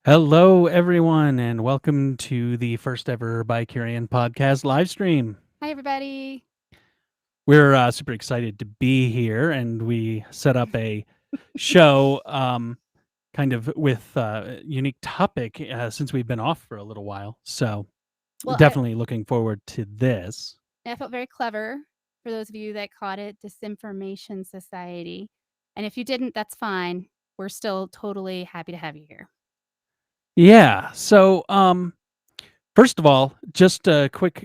Hello, everyone, and welcome to the first ever BiCurean Podcast live stream. Hi, everybody. We're super excited to be here, and we set up a show kind of with a unique topic since we've been off for a little while. So, Well, definitely looking forward to this. I felt very clever for those of you that caught it, DisInformation Society. And if you didn't, that's fine. We're still totally happy to have you here. Yeah. So, first of all, just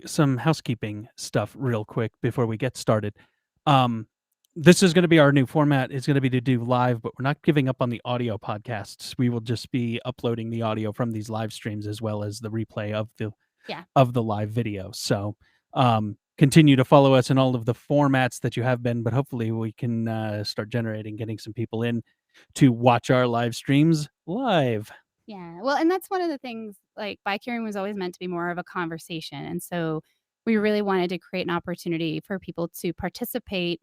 some housekeeping stuff real quick before we get started. This is going to be our new format. It's going to be to do live, but we're not giving up on the audio podcasts. We will just be uploading the audio from these live streams as well as the replay of the live video. So continue to follow us in all of the formats that you have been, but hopefully we can start getting some people in to watch our live streams live. Yeah. Well, and that's one of the things, like, BiCurean was always meant to be more of a conversation. And so we really wanted to create an opportunity for people to participate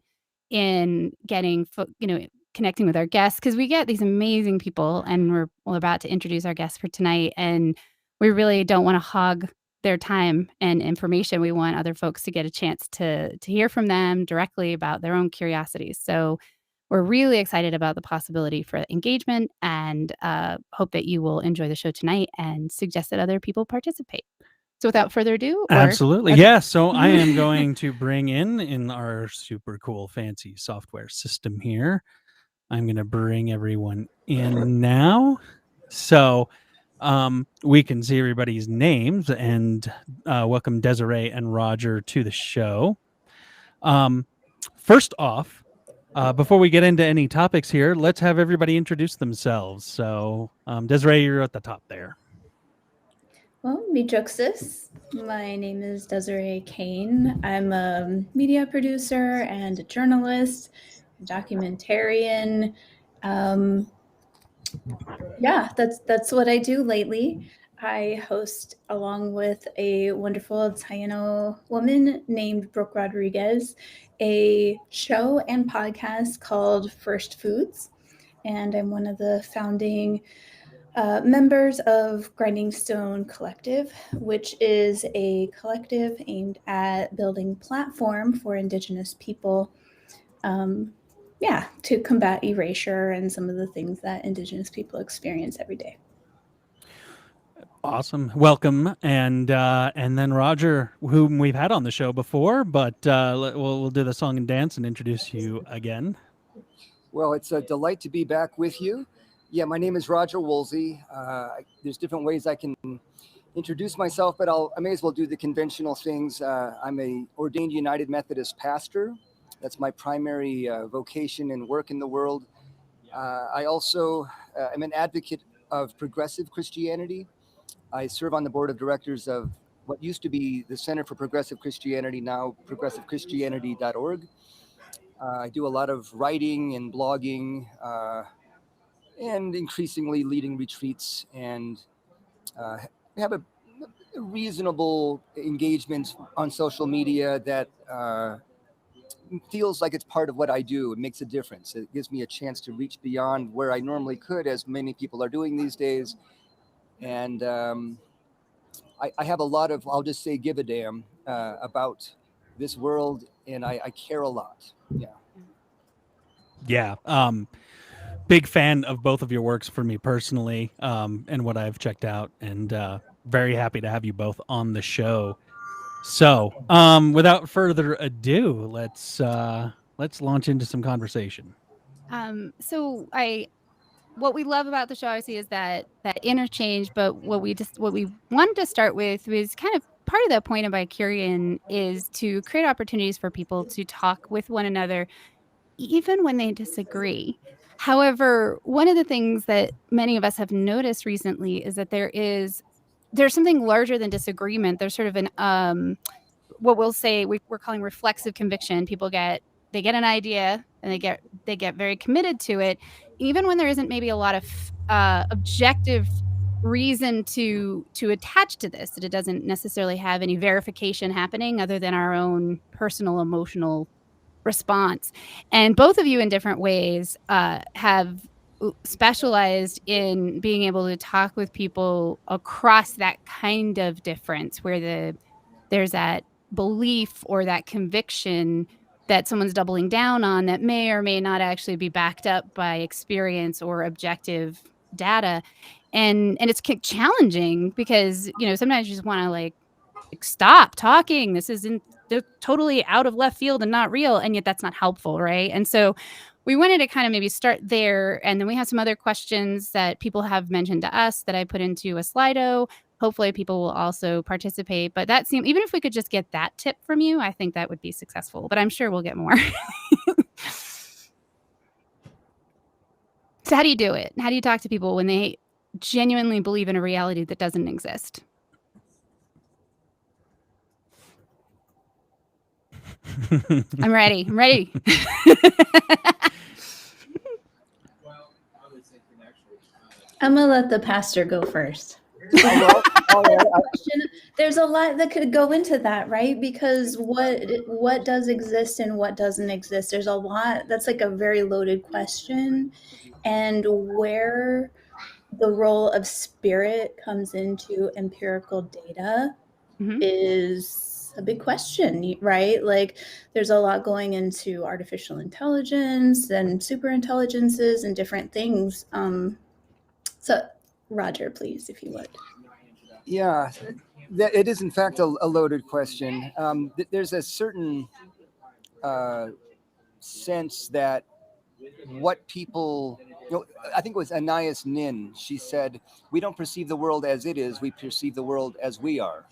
in connecting with our guests, because we get these amazing people, and we're about to introduce our guests for tonight. And we really don't want to hog their time and information. We want other folks to get a chance to hear from them directly about their own curiosities. So we're really excited about the possibility for engagement, and hope that you will enjoy the show tonight and suggest that other people participate. So without further ado, Absolutely. Yeah. So I am going to bring in our super cool fancy software system here. I'm going to bring everyone in now. So we can see everybody's names, and welcome Desiree and Roger to the show. First off, before we get into any topics here, let's have everybody introduce themselves. So Desiree, you're at the top there. Well, Miwok. My name is Desiree Kane. I'm a media producer and a journalist, documentarian. Yeah, that's what I do lately. I host, along with a wonderful Taino woman named Brooke Rodriguez, a show and podcast called First Foods. And I'm one of the founding members of Grinding Stone Collective, which is a collective aimed at building platform for Indigenous people, to combat erasure and some of the things that Indigenous people experience every day. Awesome, welcome, and then Roger, whom we've had on the show before, but we'll do the song and dance and introduce you again. Well, it's a delight to be back with you. Yeah, my name is Roger Wolsey. There's different ways I can introduce myself, but I may as well do the conventional things. I'm a ordained United Methodist pastor. That's my primary vocation and work in the world. I also am an advocate of progressive Christianity. I serve on the board of directors of what used to be the Center for Progressive Christianity, now progressivechristianity.org. I do a lot of writing and blogging, and increasingly leading retreats, and have a reasonable engagement on social media that feels like it's part of what I do. It makes a difference. It gives me a chance to reach beyond where I normally could, as many people are doing these days. And I have a lot of, I'll just say, give a damn about this world, and I care a lot. Yeah. Big fan of both of your works for me personally, and what I've checked out, and very happy to have you both on the show. So, without further ado, let's launch into some conversation. What we love about the show, obviously, is that interchange. But what we wanted to start with was kind of part of the point of BiCurean is to create opportunities for people to talk with one another, even when they disagree. However, one of the things that many of us have noticed recently is that there's something larger than disagreement. There's sort of an what we'll say we're calling reflexive conviction. People get an idea, and they get very committed to it, even when there isn't maybe a lot of objective reason to attach to this, that it doesn't necessarily have any verification happening other than our own personal emotional response. And both of you, in different ways, have specialized in being able to talk with people across that kind of difference where there's that belief or that conviction that someone's doubling down on that may or may not actually be backed up by experience or objective data. And it's challenging because, sometimes you just want to like stop talking. This isn't, they're totally out of left field and not real. And yet that's not helpful. Right. And so we wanted to kind of maybe start there. And then we have some other questions that people have mentioned to us that I put into a Slido. Hopefully people will also participate. But that seemed, even if we could just get that tip from you, I think that would be successful. But I'm sure we'll get more. So how do you do it? How do you talk to people when they genuinely believe in a reality that doesn't exist? I'm ready. I'm gonna let the pastor go first. There's a lot that could go into that, right? Because what does exist and what doesn't exist, there's a lot. That's like a very loaded question, and where the role of spirit comes into empirical data is a big question, right? Like there's a lot going into artificial intelligence and super intelligences and different things. So Roger, please, if you would. Yeah, it is in fact a loaded question. There's a certain sense that what people, I think it was Anais Nin, she said, we don't perceive the world as it is, we perceive the world as we are.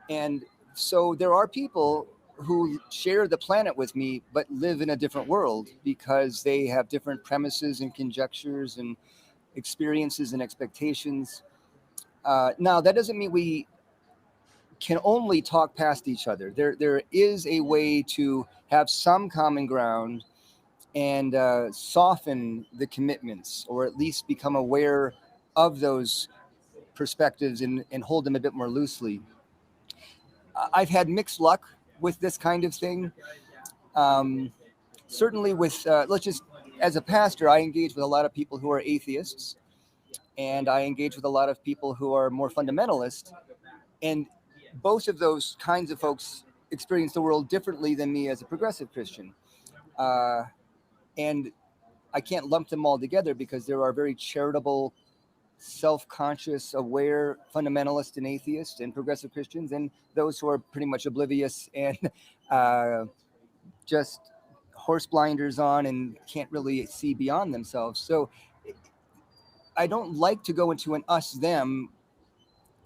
And so there are people who share the planet with me, but live in a different world because they have different premises and conjectures and experiences and expectations. Now, that doesn't mean we can only talk past each other. There is a way to have some common ground and soften the commitments, or at least become aware of those perspectives and hold them a bit more loosely. I've had mixed luck with this kind of thing. Certainly with, as a pastor, I engage with a lot of people who are atheists, and I engage with a lot of people who are more fundamentalist. And both of those kinds of folks experience the world differently than me as a progressive Christian. And I can't lump them all together because there are very charitable, self-conscious, aware fundamentalists and atheists and progressive Christians, and those who are pretty much oblivious and just horse blinders on and can't really see beyond themselves. So I don't like to go into an us-them,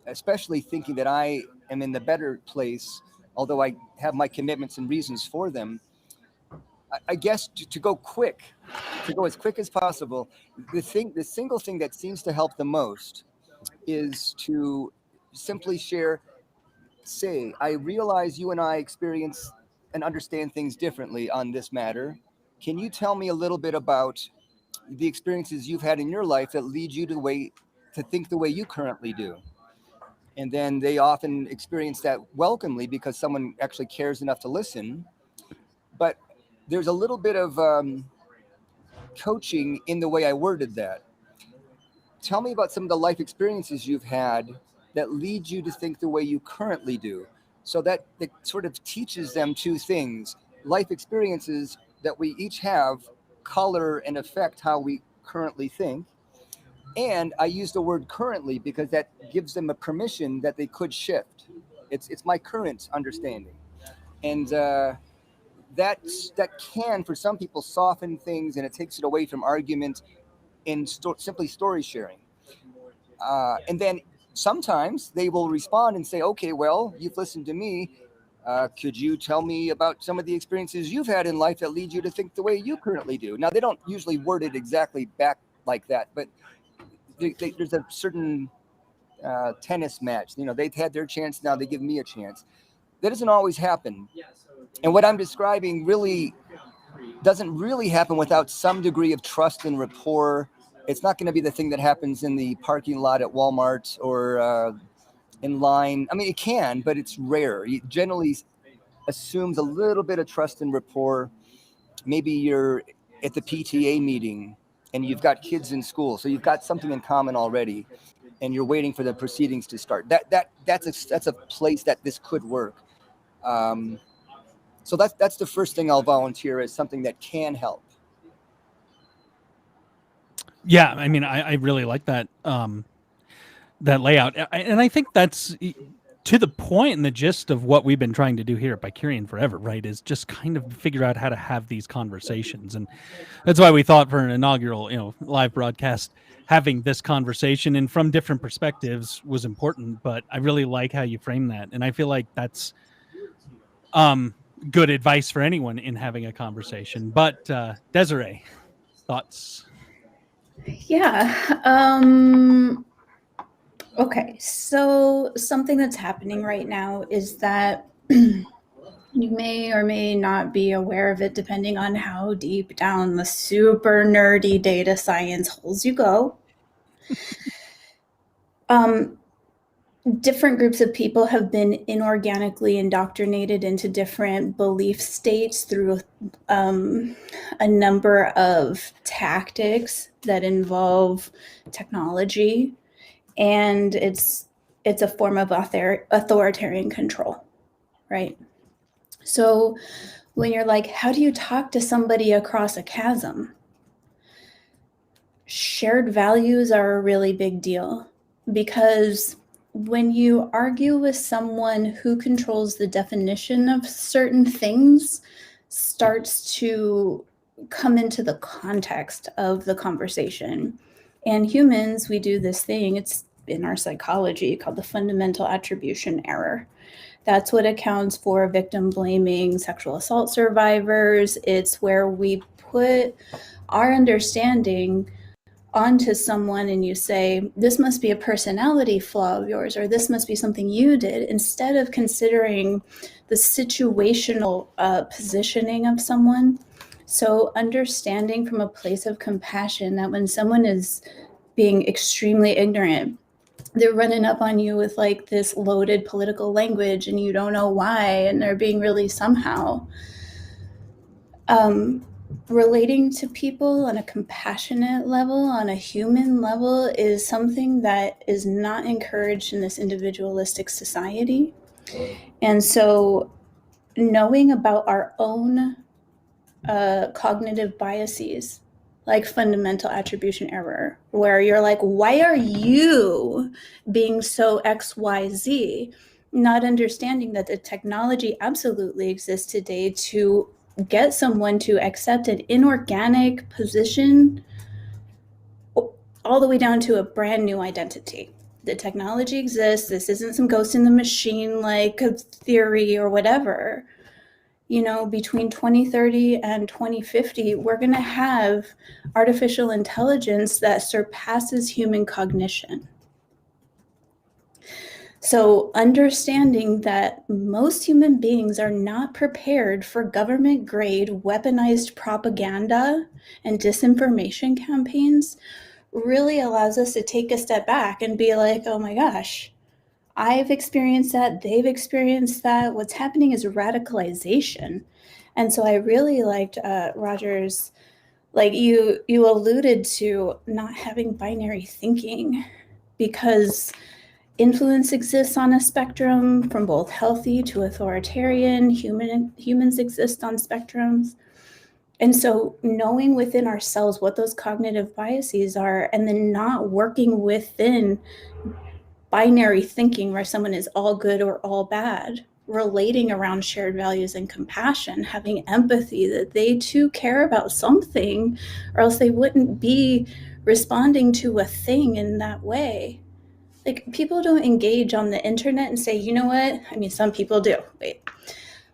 especially thinking that I am in the better place, although I have my commitments and reasons for them. I guess to go as quick as possible, the single thing that seems to help the most is to simply share, say, I realize you and I experience and understand things differently on this matter. Can you tell me a little bit about the experiences you've had in your life that lead you to think the way you currently do? And then they often experience that welcomely because someone actually cares enough to listen. But there's a little bit of coaching in the way I worded that. Tell me about some of the life experiences you've had that lead you to think the way you currently do. So that it sort of teaches them two things. Life experiences that we each have color and affect how we currently think. And I use the word currently because that gives them a permission that they could shift. It's my current understanding. And that can, for some people, soften things, and it takes it away from argument and simply story sharing. And then sometimes they will respond and say, okay, well, you've listened to me. Could you tell me about some of the experiences you've had in life that lead you to think the way you currently do? Now, they don't usually word it exactly back like that, but there's a certain tennis match. They've had their chance. Now they give me a chance. That doesn't always happen. And what I'm describing really doesn't really happen without some degree of trust and rapport. It's not going to be the thing that happens in the parking lot at Walmart or in line. I mean, it can, but it's rare. It generally assumes a little bit of trust and rapport. Maybe you're at the PTA meeting and you've got kids in school, so you've got something in common already, and you're waiting for the proceedings to start. That's a place that this could work. So that's the first thing I'll volunteer as something that can help. Yeah, I mean, I really like that that layout, and I think that's to the point and the gist of what we've been trying to do here at BiCurean forever, right? Is just kind of figure out how to have these conversations, and that's why we thought for an inaugural, live broadcast, having this conversation and from different perspectives was important. But I really like how you frame that, and I feel like that's good advice for anyone in having a conversation. But Desiree, thoughts? Yeah. Okay. So something that's happening right now is that you may or may not be aware of it, depending on how deep down the super nerdy data science holes you go. Different groups of people have been inorganically indoctrinated into different belief states through a number of tactics that involve technology, and it's a form of authoritarian control, right? So when you're like, how do you talk to somebody across a chasm? Shared values are a really big deal, because when you argue with someone who controls the definition of certain things, starts to come into the context of the conversation. And humans, we do this thing, it's in our psychology, called the fundamental attribution error. That's what accounts for victim blaming sexual assault survivors. It's where we put our understanding onto someone and you say, this must be a personality flaw of yours, or this must be something you did, instead of considering the situational positioning of someone. So understanding from a place of compassion that when someone is being extremely ignorant, they're running up on you with like this loaded political language and you don't know why, and they're being really somehow. Relating to people on a compassionate level, on a human level, is something that is not encouraged in this individualistic society. And so knowing about our own cognitive biases, like fundamental attribution error, where you're like, why are you being so XYZ? Not understanding that the technology absolutely exists today to get someone to accept an inorganic position all the way down to a brand new identity. The technology exists. This isn't some ghost in the machine like a theory or whatever. Between 2030 and 2050, we're going to have artificial intelligence that surpasses human cognition. So understanding that most human beings are not prepared for government-grade weaponized propaganda and disinformation campaigns really allows us to take a step back and be like, oh my gosh, I've experienced that, they've experienced that. What's happening is radicalization. And so I really liked Roger's, like you alluded to not having binary thinking, because influence exists on a spectrum from both healthy to authoritarian. Humans exist on spectrums. And so knowing within ourselves what those cognitive biases are, and then not working within binary thinking where someone is all good or all bad, relating around shared values and compassion, having empathy that they too care about something, or else they wouldn't be responding to a thing in that way. Like, people don't engage on the internet and say, you know what? I mean, some people do,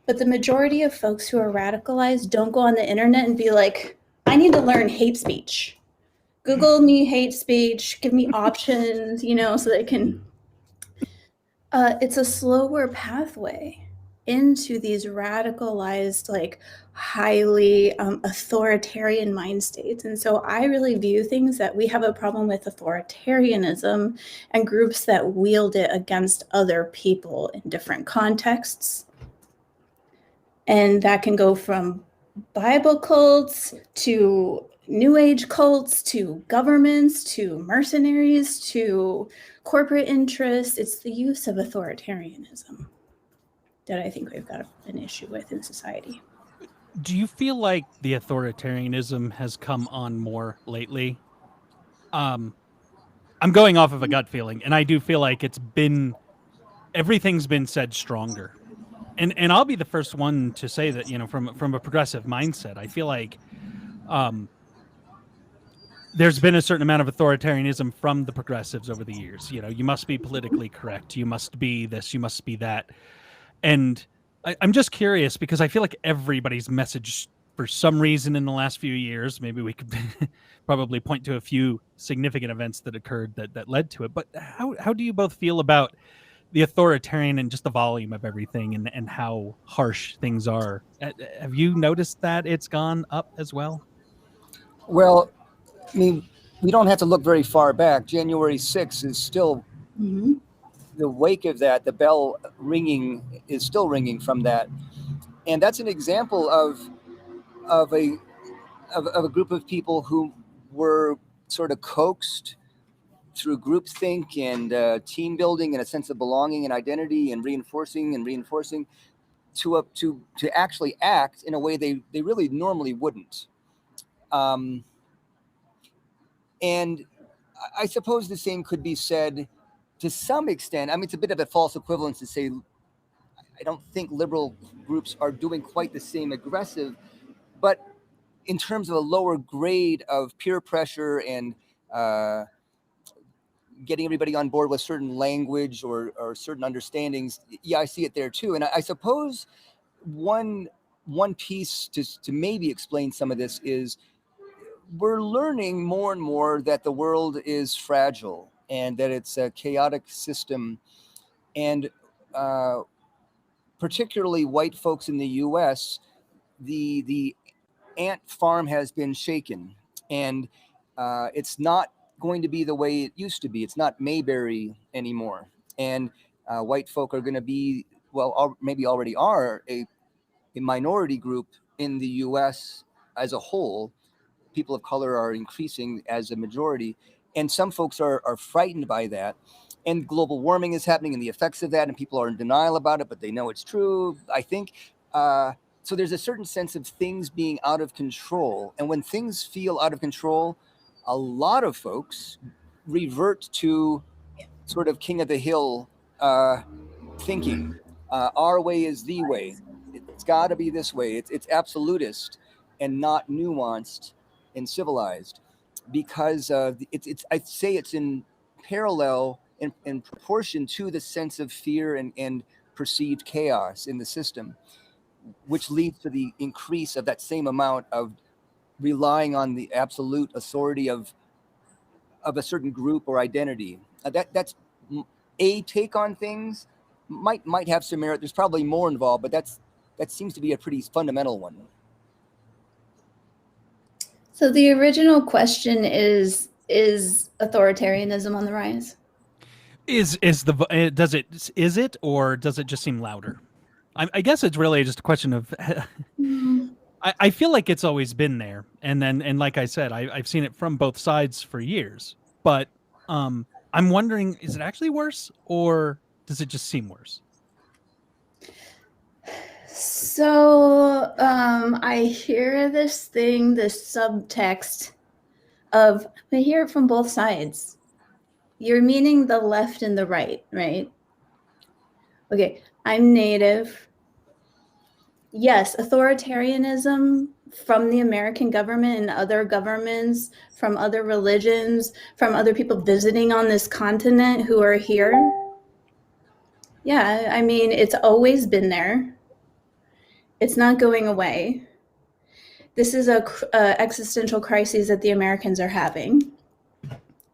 but the majority of folks who are radicalized don't go on the internet and be like, I need to learn hate speech. Google me hate speech, give me options, so they can. It's a slower pathway into these radicalized, like highly authoritarian mind states. And so I really view things that we have a problem with authoritarianism and groups that wield it against other people in different contexts. And that can go from Bible cults to New Age cults to governments to mercenaries to corporate interests. It's the use of authoritarianism that I think we've got an issue with in society. Do you feel like the authoritarianism has come on more lately? I'm going off of a gut feeling, and I do feel like everything's been said stronger. And I'll be the first one to say that, from a progressive mindset, I feel like there's been a certain amount of authoritarianism from the progressives over the years. You must be politically correct. You must be this. You must be that. And I'm just curious because I feel like everybody's message, for some reason in the last few years, maybe we could probably point to a few significant events that occurred that led to it. But how do you both feel about the authoritarian and just the volume of everything and how harsh things are? Have you noticed that it's gone up as well? Well, I mean, we don't have to look very far back. January 6th is still the wake of that. The bell ringing is still ringing from that. And that's an example of a group of people who were sort of coaxed through groupthink and team building and a sense of belonging and identity and reinforcing to actually act in a way they really normally wouldn't. And I suppose the same could be said to some extent. I mean, it's a bit of a false equivalence to say, I don't think liberal groups are doing quite the same aggressive, but in terms of a lower grade of peer pressure and getting everybody on board with certain language or certain understandings, yeah, I see it there too. And I suppose one piece to maybe explain some of this is we're learning more and more that the world is fragile and that it's a chaotic system. And particularly white folks in the US, the ant farm has been shaken, and it's not going to be the way it used to be. It's not Mayberry anymore. And white folk are going to be, well, maybe already are a minority group in the US as a whole. People of color are increasing as a majority. And some folks are frightened by that. And global warming is happening and the effects of that. And people are in denial about it, but they know it's true, I think. So there's a certain sense of things being out of control. And when things feel out of control, a lot of folks revert to sort of king of the hill thinking. Our way is the way. It's got to be this way. It's absolutist and not nuanced and civilized, because I'd say it's in parallel in proportion to the sense of fear and perceived chaos in the system, which leads to the increase of that same amount of relying on the absolute authority of a certain group or identity. That's a take on things. Might have some merit. There's probably more involved, but that seems to be a pretty fundamental one. So the original question is authoritarianism on the rise? Is it or does it just seem louder? I guess it's really just a question of I feel like it's always been there, and like I said, I've seen it from both sides for years, but I'm wondering, is it actually worse or does it just seem worse? So I hear this subtext of, I hear it from both sides. You're meaning the left and the right, right? Okay, I'm Native. Yes, authoritarianism from the American government and other governments, from other religions, from other people visiting on this continent who are here. Yeah, I mean, it's always been there. It's not going away. This is a existential crisis that the Americans are having.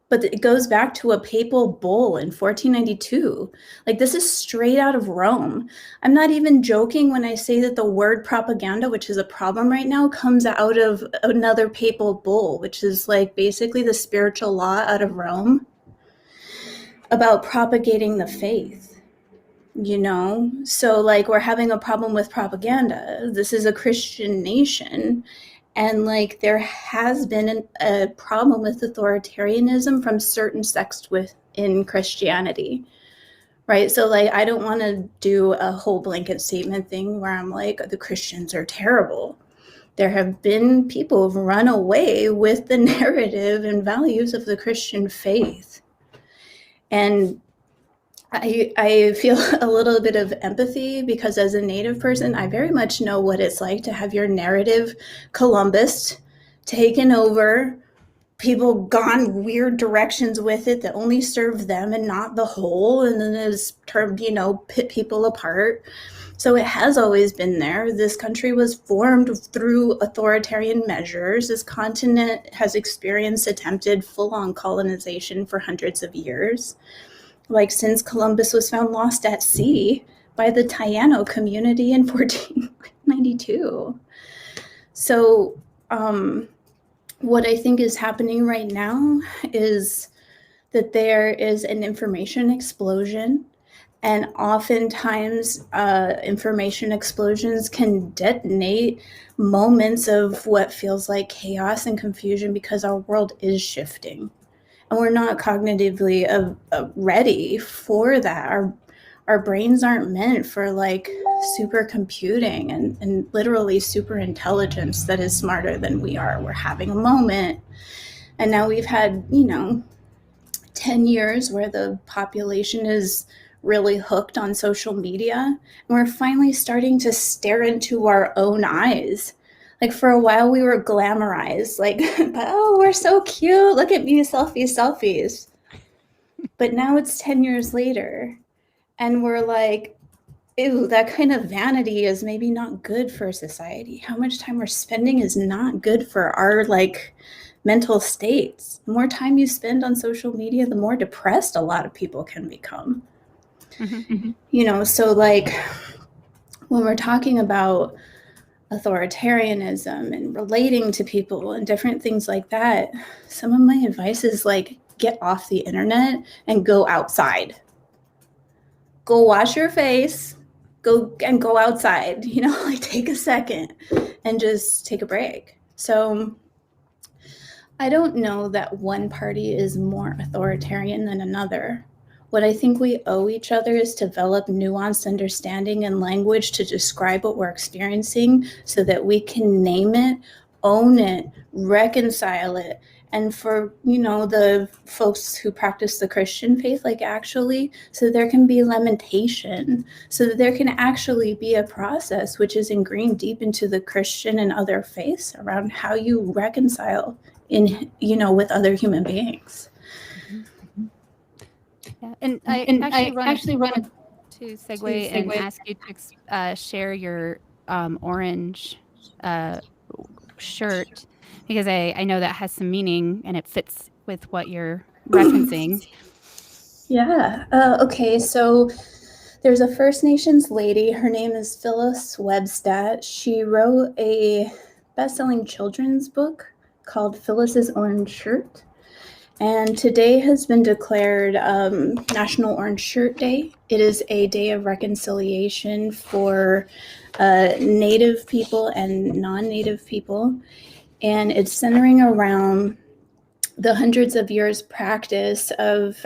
But it goes back to a papal bull in 1492. Like, this is straight out of Rome. I'm not even joking when I say that the word propaganda, which is a problem right now, comes out of another papal bull, which is like basically the spiritual law out of Rome about propagating the faith, you know? So like, we're having a problem with propaganda. This is a Christian nation. And like there has been a problem with authoritarianism from certain sects within Christianity, right? So like I don't want to do a whole blanket statement thing where I'm like, the Christians are terrible. There have been people who've run away with the narrative and values of the Christian faith. And I feel a little bit of empathy because as a Native person, I very much know what it's like to have your narrative Columbus taken over, people gone weird directions with it that only serve them and not the whole, and then is termed, pit people apart. So it has always been there. This country was formed through authoritarian measures. This continent has experienced attempted full-on colonization for hundreds of years. Like since Columbus was found lost at sea by the Taino community in 1492. So what I think is happening right now is that there is an information explosion, and oftentimes information explosions can detonate moments of what feels like chaos and confusion because our world is shifting. And we're not cognitively ready for that. Our brains aren't meant for like supercomputing and literally super intelligence that is smarter than we are. We're having a moment. And now we've had, 10 years where the population is really hooked on social media. And we're finally starting to stare into our own eyes. Like for a while we were glamorized, like, oh, we're so cute. Look at me, selfies. But now it's 10 years later and we're like, ew, that kind of vanity is maybe not good for society. How much time we're spending is not good for our like mental states. The more time you spend on social media, the more depressed a lot of people can become. So like when we're talking about authoritarianism and relating to people and different things like that, some of my advice is like get off the internet and go outside. Go wash your face, go outside, like take a second and just take a break. So I don't know that one party is more authoritarian than another. What I think we owe each other is to develop nuanced understanding and language to describe what we're experiencing so that we can name it, own it, reconcile it. And for, the folks who practice the Christian faith, like actually, so there can be lamentation, so that there can actually be a process which is ingrained deep into the Christian and other faiths around how you reconcile in, with other human beings. Yeah, and I actually wanted to segue and ask you to share your orange shirt, because I know that has some meaning and it fits with what you're referencing. Yeah. Okay. So there's a First Nations lady. Her name is Phyllis Webstat. She wrote a best-selling children's book called Phyllis's Orange Shirt. And today has been declared National Orange Shirt Day. It is a day of reconciliation for Native people and non-Native people. And it's centering around the hundreds of years practice of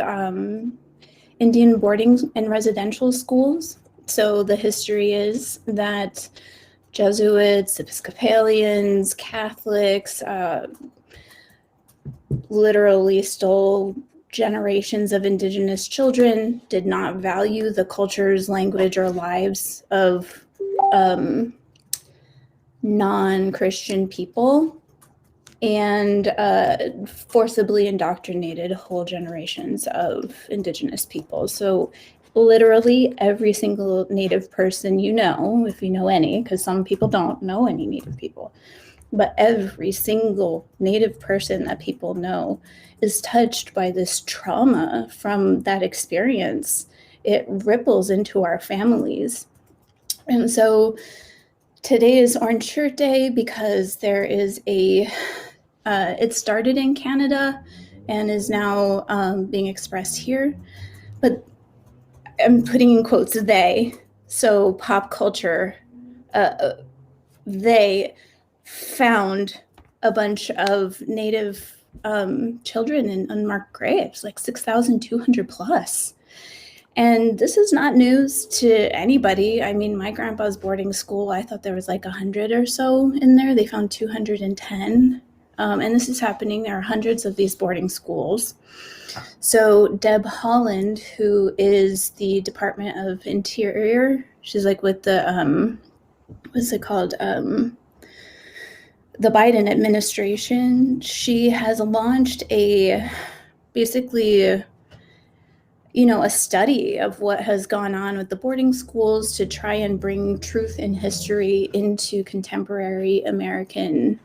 Indian boarding and residential schools. So the history is that Jesuits, Episcopalians, Catholics, literally stole generations of Indigenous children, did not value the cultures, language, or lives of non-Christian people, and forcibly indoctrinated whole generations of Indigenous people. So literally every single Native person if you know any, because some people don't know any Native people, but every single Native person that people know is touched by this trauma from that experience. It ripples into our families. And so today is Orange Shirt Day because there is it started in Canada and is now being expressed here. But I'm putting in quotes they, so pop culture, they found a bunch of Native children in unmarked graves, like 6,200 plus. And this is not news to anybody. I mean, my grandpa's boarding school, I thought there was like 100 or so in there. They found 210. And this is happening. There are hundreds of these boarding schools. So Deb Haaland, who is the Department of Interior, she's like with the, what's it called? The Biden administration. She has launched basically a study of what has gone on with the boarding schools to try and bring truth and history into contemporary American,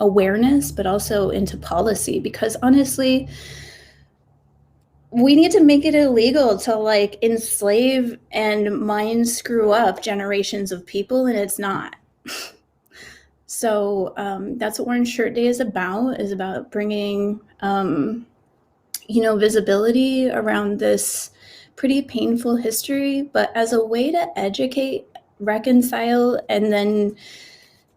awareness, but also into policy. Because honestly, we need to make it illegal to like enslave and mind screw up generations of people, and it's not. So that's what Orange Shirt Day is about bringing, visibility around this pretty painful history, but as a way to educate, reconcile, and then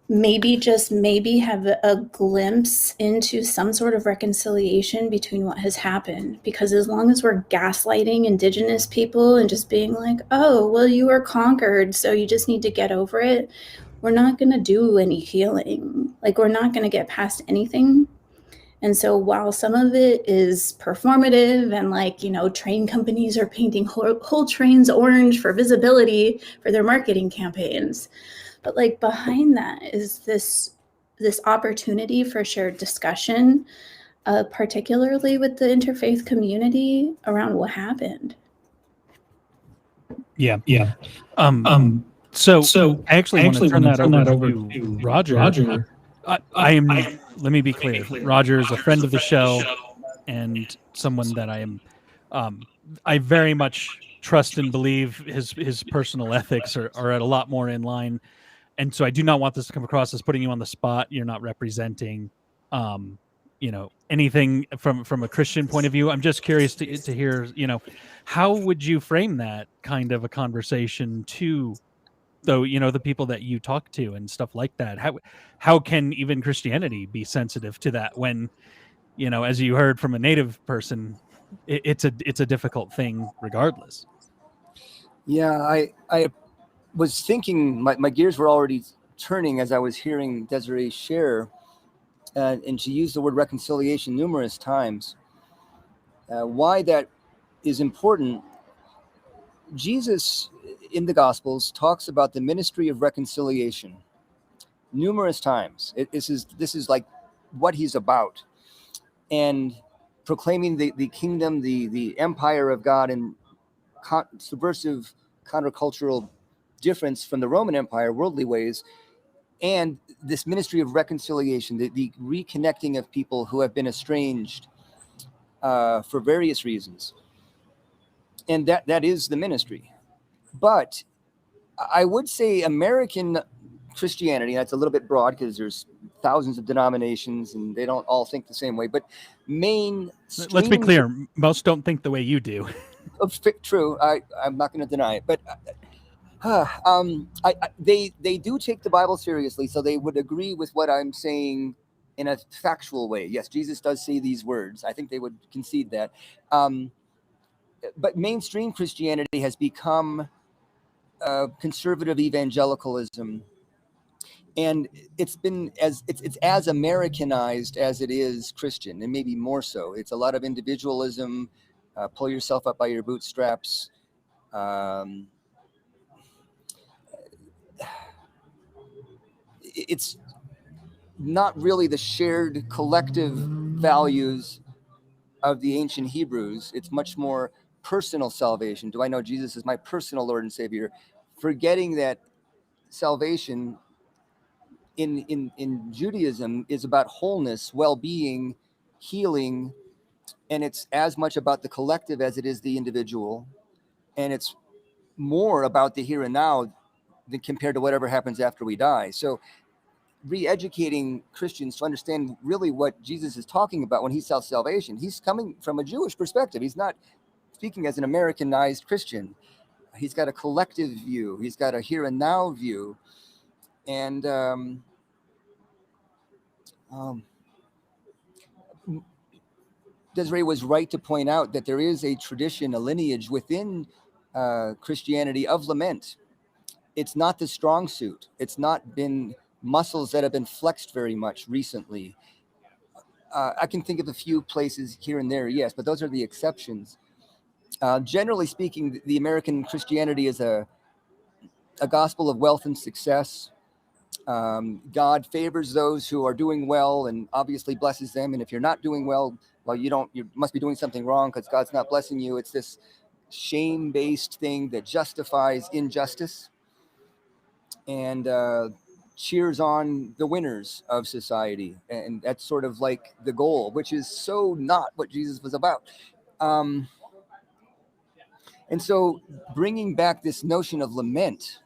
maybe have a glimpse into some sort of reconciliation between what has happened. Because as long as we're gaslighting Indigenous people and just being like, oh, well, you were conquered, so you just need to get over it, we're not going to do any healing. Like, we're not going to get past anything. And so while some of it is performative and train companies are painting whole trains orange for visibility for their marketing campaigns, but behind that is this opportunity for shared discussion, particularly with the interfaith community around what happened. Yeah. So I actually want to turn that over to Roger. I am. Let me be clear. Roger is a friend of the show and someone that I am. I very much trust and believe his personal ethics are at a lot more in line, and so I do not want this to come across as putting you on the spot. You're not representing, anything from a Christian point of view. I'm just curious to hear, how would you frame that kind of a conversation to, though, the people that you talk to and stuff like that? How can even Christianity be sensitive to that when, as you heard from a Native person, it's a difficult thing regardless? Yeah, I was thinking, my gears were already turning as I was hearing Desiree share, and she used the word reconciliation numerous times. Why that is important. Jesus in the Gospels talks about the ministry of reconciliation numerous times. This is like what he's about, and proclaiming the kingdom, the empire of God, and subversive countercultural difference from the Roman Empire, worldly ways, and this ministry of reconciliation, the reconnecting of people who have been estranged for various reasons. And that is the ministry. But I would say American Christianity, that's a little bit broad because there's thousands of denominations and they don't all think the same way, but mainstream... Let's be clear, most don't think the way you do. True, I'm not going to deny it, but they do take the Bible seriously, so they would agree with what I'm saying in a factual way. Yes, Jesus does say these words. I think they would concede that. But mainstream Christianity has become conservative evangelicalism, and it's as Americanized as it is Christian, and maybe more so. It's a lot of individualism, pull yourself up by your bootstraps. It's not really the shared collective values of the ancient Hebrews. It's much more personal salvation. Do I know Jesus is my personal Lord and Savior? Forgetting that salvation in Judaism is about wholeness, well-being, healing, and it's as much about the collective as it is the individual, and it's more about the here and now than compared to whatever happens after we die. So re-educating Christians to understand really what Jesus is talking about when he sells salvation. He's coming from a Jewish perspective. He's not speaking as an Americanized Christian. He's got a collective view. He's got a here and now view. And Desiree was right to point out that there is a tradition, a lineage within Christianity of lament. It's not the strong suit. It's not been muscles that have been flexed very much recently. I can think of a few places here and there, yes, but those are the exceptions. Generally speaking, the American Christianity is a gospel of wealth and success. God favors those who are doing well and obviously blesses them. And if you're not doing well, you must be doing something wrong because God's not blessing you. It's this shame-based thing that justifies injustice and cheers on the winners of society. And that's sort of like the goal, which is so not what Jesus was about. And so bringing back this notion of lament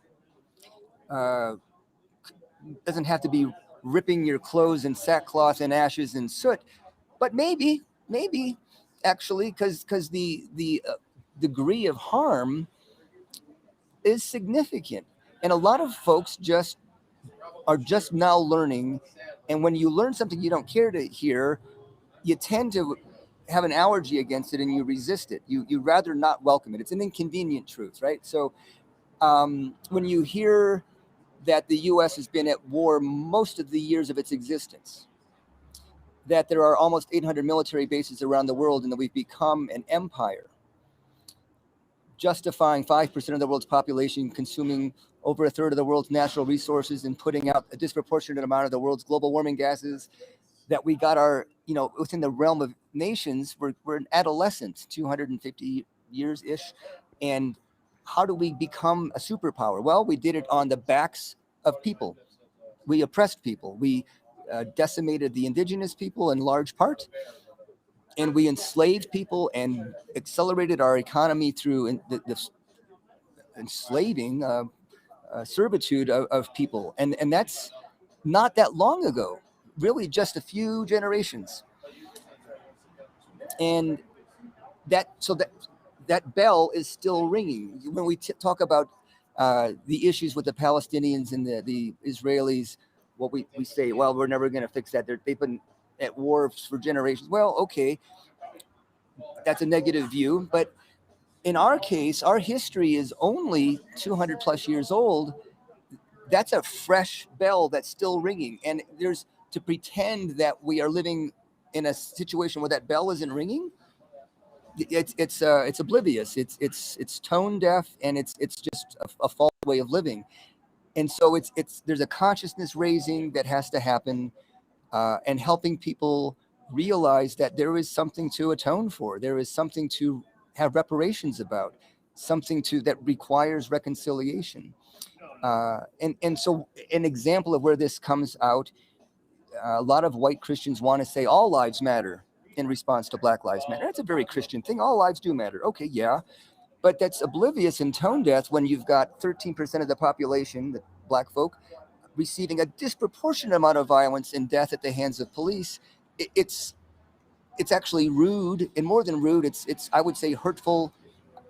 doesn't have to be ripping your clothes in sackcloth and ashes and soot, but maybe actually, because the degree of harm is significant, and a lot of folks are just now learning. And when you learn something you don't care to hear, you tend to have an allergy against it and you resist it. You'd rather not welcome it. It's an inconvenient truth, right? So when you hear that the U.S. has been at war most of the years of its existence, that there are almost 800 military bases around the world, and that we've become an empire, justifying 5% of the world's population, consuming over a third of the world's natural resources, and putting out a disproportionate amount of the world's global warming gases, that we got our, within the realm of nations, we're an adolescent, 250 years-ish. And how do we become a superpower? Well, we did it on the backs of people. We oppressed people. We decimated the indigenous people in large part, and we enslaved people and accelerated our economy through the enslaving servitude of people. And that's not that long ago, really just a few generations. And that bell is still ringing. When we talk about the issues with the Palestinians and the Israelis, what we say, well, we're never going to fix that. They've been at war for generations. Well, okay, that's a negative view. But in our case, our history is only 200 plus years old. That's a fresh bell that's still ringing. And to pretend that we are living in a situation where that bell isn't ringing, it's oblivious. It's tone deaf, and it's just a false way of living. And so there's a consciousness raising that has to happen, and helping people realize that there is something to atone for. There is something to have reparations about, something that requires reconciliation. And so an example of where this comes out, a lot of white Christians want to say all lives matter in response to Black Lives Matter. That's a very Christian thing. All lives do matter. Okay, yeah. But that's oblivious and tone deaf when you've got 13% of the population, the Black folk, receiving a disproportionate amount of violence and death at the hands of police. It's actually rude, and more than rude, it's I would say hurtful,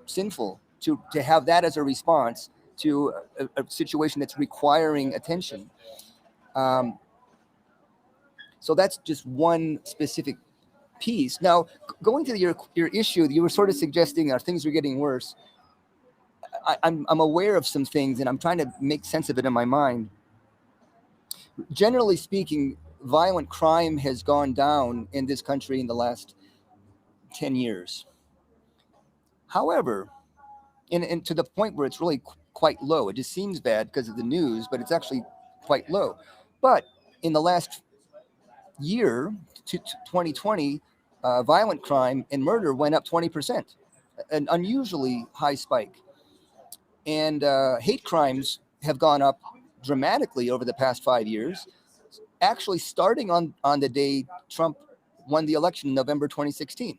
sinful to have that as a response to a situation that's requiring attention. So that's just one specific piece. Now, going to your issue, you were sort of suggesting things are getting worse. I'm aware of some things, and I'm trying to make sense of it in my mind. Generally speaking, violent crime has gone down in this country in the last 10 years. However, and to the point where it's really quite low. It just seems bad because of the news, but it's actually quite low. But in the last year, 2020, violent crime and murder went up 20%, an unusually high spike. And hate crimes have gone up dramatically over the past 5 years, actually starting on the day Trump won the election in November 2016.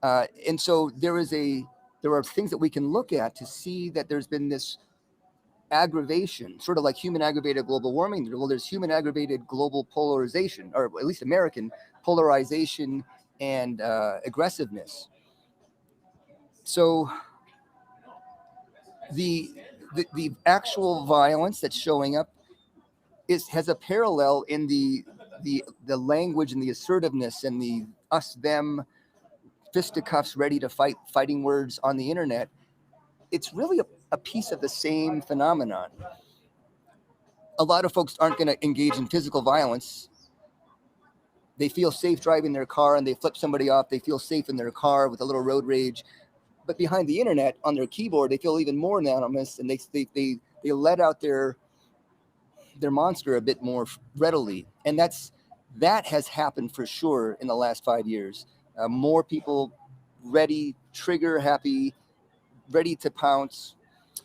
And so there are things that we can look at to see that there's been this aggravation, sort of like human aggravated global warming. Well, there's human aggravated global polarization, or at least American polarization and aggressiveness. So the actual violence that's showing up has a parallel in the language and the assertiveness and the us them fisticuffs ready to fighting words on the internet. It's really a piece of the same phenomenon. A lot of folks aren't going to engage in physical violence. They feel safe driving their car and they flip somebody off. They feel safe in their car with a little road rage. But behind the internet on their keyboard, they feel even more anonymous, and they let out their monster a bit more readily. And that has happened for sure in the last 5 years. More people ready, trigger happy, ready to pounce.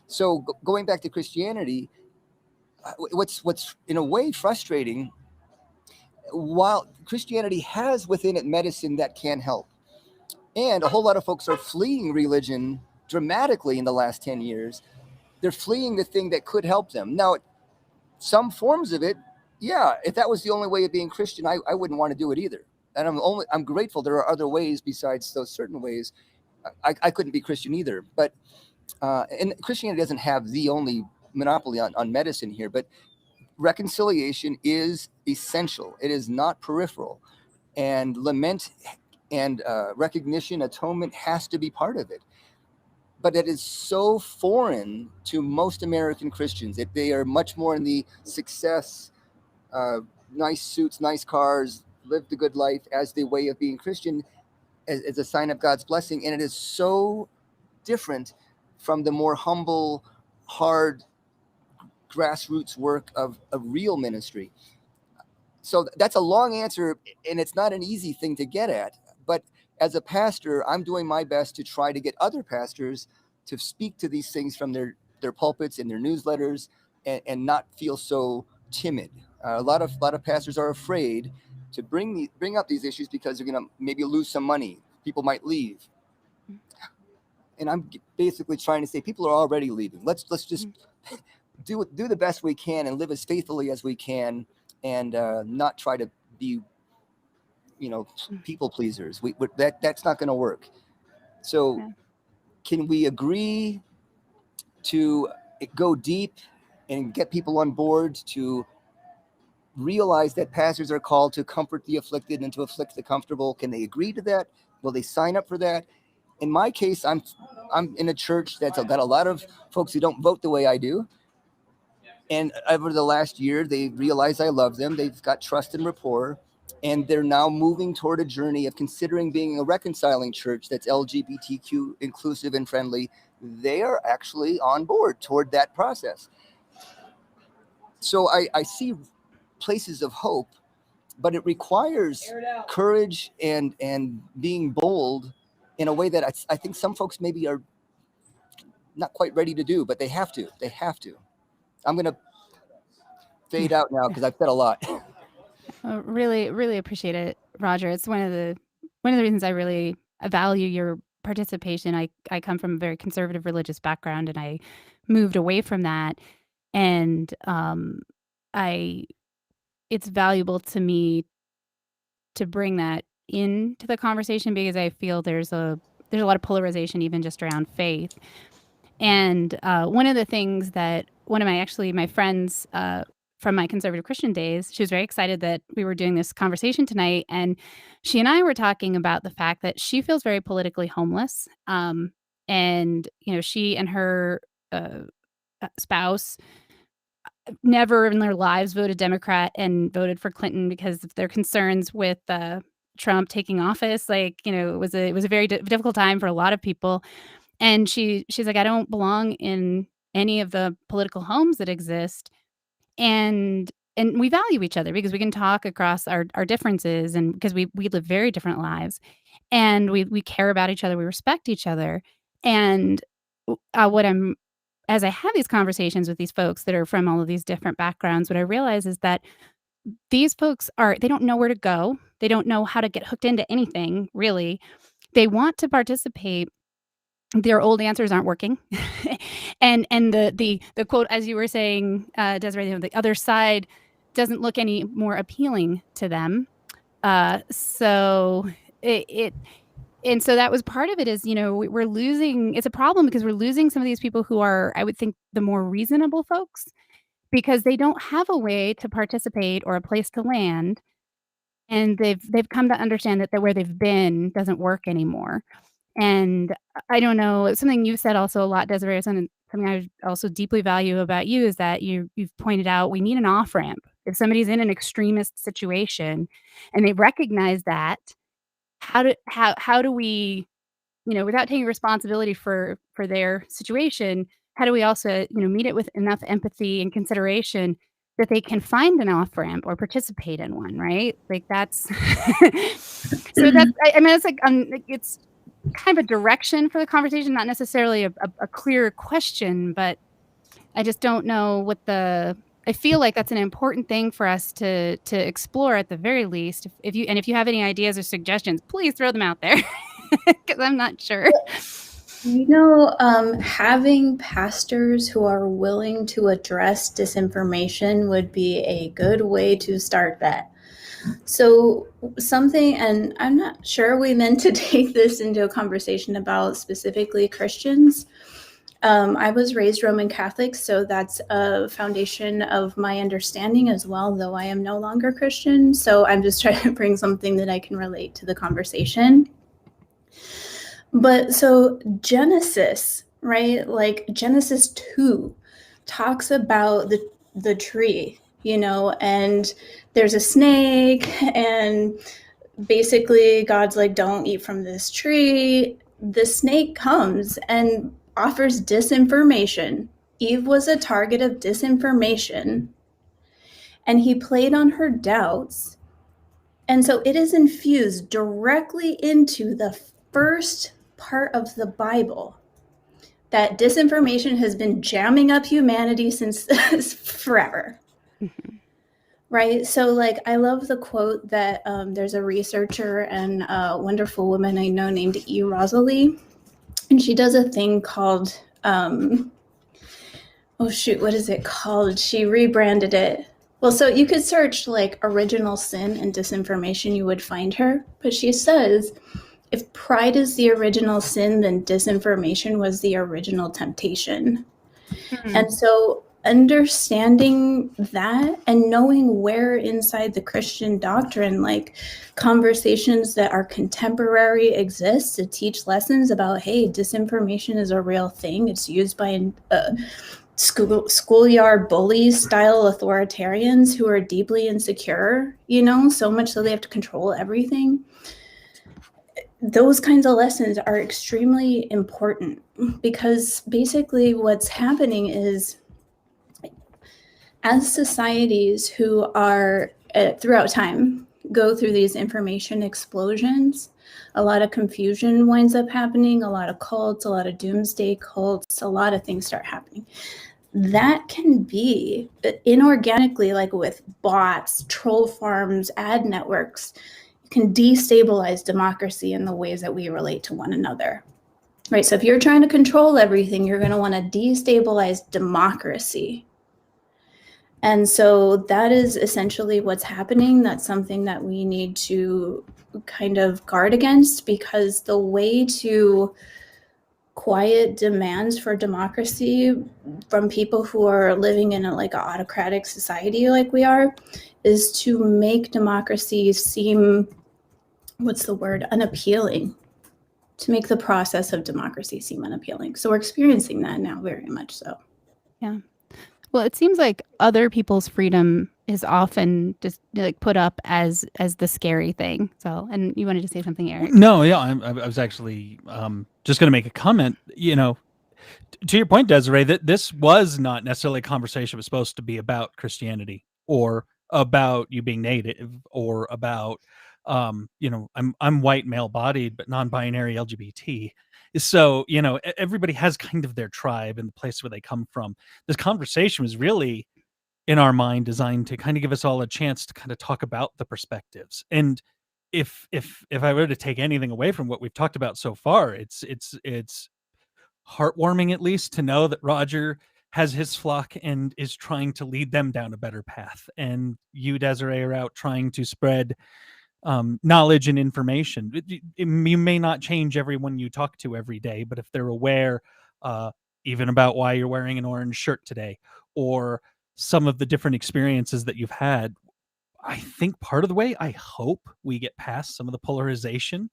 So going back to Christianity, what's in a way frustrating, while Christianity has within it medicine that can help, and a whole lot of folks are fleeing religion dramatically in the last 10 years, they're fleeing the thing that could help them. Now, some forms of it, yeah, if that was the only way of being Christian, I wouldn't want to do it either. And I'm grateful there are other ways besides those certain ways. I couldn't be Christian either. But and Christianity doesn't have the only monopoly on medicine here, but reconciliation is essential. It is not peripheral. And lament and recognition, atonement has to be part of it. But it is so foreign to most American Christians. They are much more in the success, nice suits, nice cars, live the good life as the way of being Christian, as a sign of God's blessing. And it is so different from the more humble, hard, grassroots work of real ministry. So that's a long answer, and it's not an easy thing to get at. But as a pastor, I'm doing my best to try to get other pastors to speak to these things from their pulpits and their newsletters, and not feel so timid. A lot of pastors are afraid to bring up these issues because they're going to maybe lose some money. People might leave. And I'm basically trying to say people are already leaving. Let's just do the best we can and live as faithfully as we can, and not try to be, people pleasers. That's not going to work. So can we agree to go deep and get people on board to realize that pastors are called to comfort the afflicted and to afflict the comfortable? Can they agree to that? Will they sign up for that? In my case, I'm in a church that's got a lot of folks who don't vote the way I do. And over the last year, they realize I love them. They've got trust and rapport. And they're now moving toward a journey of considering being a reconciling church that's LGBTQ inclusive and friendly. They are actually on board toward that process. So I see places of hope, but it requires courage and being bold in a way that I think some folks maybe are not quite ready to do, but they have to. I'm going to fade out now because I've said a lot. Really, really appreciate it, Roger. It's one of the reasons I really value your participation. I come from a very conservative religious background, and I moved away from that. And it's valuable to me to bring that into the conversation, because I feel there's a lot of polarization even just around faith. And one of the things that one of my friends from my conservative Christian days, she was very excited that we were doing this conversation tonight. And she and I were talking about the fact that she feels very politically homeless. And, she and her spouse never in their lives voted Democrat and voted for Clinton because of their concerns with Trump taking office. It was a very difficult time for a lot of people. And she's like, I don't belong in any of the political homes that exist. And we value each other because we can talk across our differences, and because we live very different lives, and we care about each other, we respect each other. And as I have these conversations with these folks that are from all of these different backgrounds, what I realize is that these folks they don't know where to go. They don't know how to get hooked into anything, really. They want to participate. Their old answers aren't working. and the quote, as you were saying, Desiree, the other side doesn't look any more appealing to them. So it and so that was part of it is, we're losing, it's a problem because we're losing some of these people who are, I would think, the more reasonable folks, because they don't have a way to participate or a place to land. And they've come to understand that where they've been doesn't work anymore. And I don't know, something you said also a lot, Desiree, something I also deeply value about you is that you've pointed out we need an off-ramp. If somebody's in an extremist situation and they recognize that, how do we, without taking responsibility for their situation, how do we also, meet it with enough empathy and consideration that they can find an off-ramp or participate in one, right? Like that's so that's I mean, it's like it's kind of a direction for the conversation, not necessarily a clear question, but I just don't know what I feel like that's an important thing for us to explore at the very least. If you have any ideas or suggestions, please throw them out there because I'm not sure. Having pastors who are willing to address disinformation would be a good way to start that. So and I'm not sure we meant to take this into a conversation about specifically Christians. I was raised Roman Catholic, so that's a foundation of my understanding as well, though I am no longer Christian. So I'm just trying to bring something that I can relate to the conversation. But so Genesis, right? Like Genesis 2 talks about the tree, and there's a snake, and basically God's like, don't eat from this tree. The snake comes and offers disinformation. Eve was a target of disinformation, and he played on her doubts. And so it is infused directly into the first part of the Bible that disinformation has been jamming up humanity since forever. Mm-hmm. Right? So like, I love the quote that there's a researcher and a wonderful woman I know named E. Rosalie, and she does a thing called, what is it called? She rebranded it. Well, so you could search like original sin and disinformation, you would find her. But she says, if pride is the original sin, then disinformation was the original temptation. Mm-hmm. And so understanding that and knowing where inside the Christian doctrine, like conversations that are contemporary exist to teach lessons about, hey, disinformation is a real thing. It's used by schoolyard bullies style authoritarians who are deeply insecure, so much so they have to control everything. Those kinds of lessons are extremely important because basically what's happening is, as societies who are throughout time go through these information explosions, a lot of confusion winds up happening, a lot of cults, a lot of doomsday cults, a lot of things start happening. That can be inorganically, like with bots, troll farms, ad networks, can destabilize democracy in the ways that we relate to one another. Right? So if you're trying to control everything, you're going to want to destabilize democracy. And so that is essentially what's happening. That's something that we need to kind of guard against, because the way to quiet demands for democracy from people who are living in an autocratic society like we are is to make democracy seem, unappealing, to make the process of democracy seem unappealing. So we're experiencing that now very much so. Yeah. Well, it seems like other people's freedom is often just like put up as the scary thing. So, and you wanted to say something, Eric? No, yeah, I was actually just going to make a comment. To your point, Desiree, that this was not necessarily a conversation. It was supposed to be about Christianity or about you being native or about I'm white, male-bodied, but non-binary LGBT. So, everybody has kind of their tribe and the place where they come from. This conversation was really, in our mind, designed to kind of give us all a chance to kind of talk about the perspectives. And if I were to take anything away from what we've talked about so far, it's heartwarming, at least, to know that Roger has his flock and is trying to lead them down a better path. And you, Desiree, are out trying to spread knowledge and information. You may not change everyone you talk to every day, but if they're aware even about why you're wearing an orange shirt today, or some of the different experiences that you've had, I think part of the way I hope we get past some of the polarization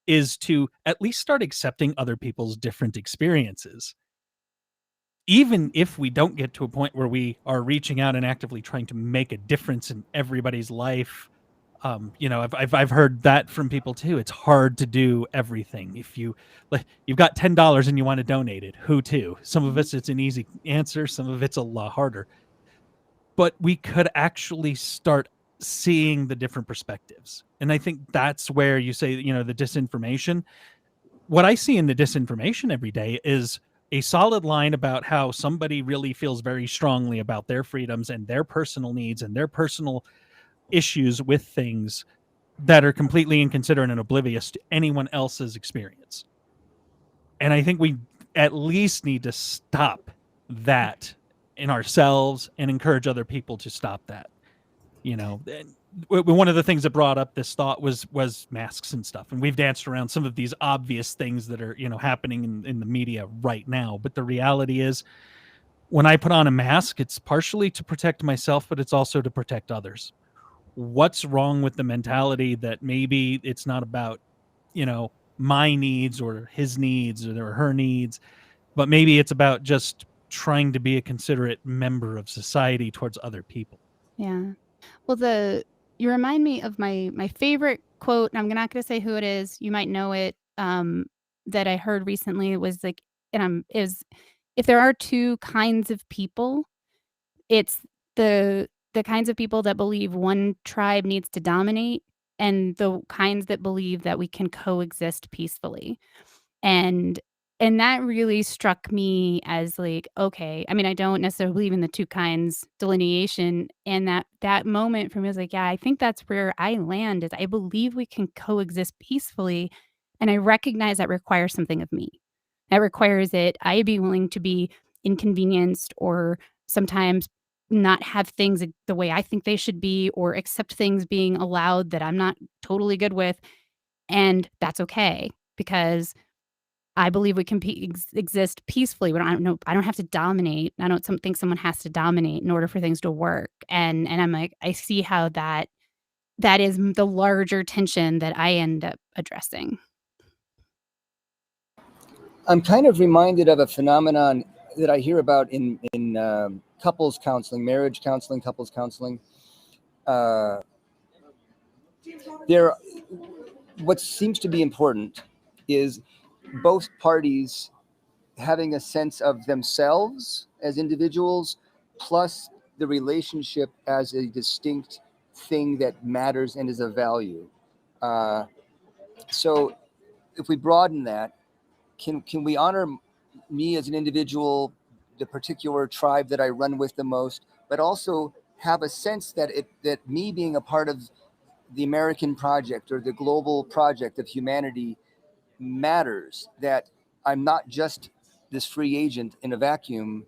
is to at least start accepting other people's different experiences. Even if we don't get to a point where we are reaching out and actively trying to make a difference in everybody's life, I've heard that from people too. It's hard to do everything. If you've got $10 and you want to donate it, who to? Some of us, it's an easy answer. Some of it's a lot harder. But we could actually start seeing the different perspectives. And I think that's where you say, the disinformation. What I see in the disinformation every day is a solid line about how somebody really feels very strongly about their freedoms and their personal needs and their personal issues with things that are completely inconsiderate and oblivious to anyone else's experience. And I think we at least need to stop that in ourselves and encourage other people to stop that. One of the things that brought up this thought was masks and stuff. And we've danced around some of these obvious things that are, happening in the media right now. But the reality is, when I put on a mask, it's partially to protect myself, but it's also to protect others. What's wrong with the mentality that maybe it's not about, my needs or his needs or her needs, but maybe it's about just trying to be a considerate member of society towards other people. Yeah. Well, you remind me of my favorite quote, and I'm not going to say who it is. You might know it. That I heard recently. It was like, if there are two kinds of people, it's the kinds of people that believe one tribe needs to dominate, and the kinds that believe that we can coexist peacefully. And that really struck me as like, okay, I mean, I don't necessarily believe in the two kinds delineation. And that moment for me was like, yeah, I think that's where I land, is I believe we can coexist peacefully. And I recognize that requires something of me. That requires that I be willing to be inconvenienced, or sometimes not have things the way I think they should be, or accept things being allowed that I'm not totally good with. And that's okay, because I believe we can exist peacefully. I don't have to dominate. I don't think someone has to dominate in order for things to work. And I'm like, I see how that is the larger tension that I end up addressing. I'm kind of reminded of a phenomenon that I hear about in couples counseling, marriage counseling, couples counseling. What seems to be important is both parties having a sense of themselves as individuals, plus the relationship as a distinct thing that matters and is of value. So if we broaden that, can we honor me as an individual, the particular tribe that I run with the most, but also have a sense that me being a part of the American project or the global project of humanity matters, that I'm not just this free agent in a vacuum,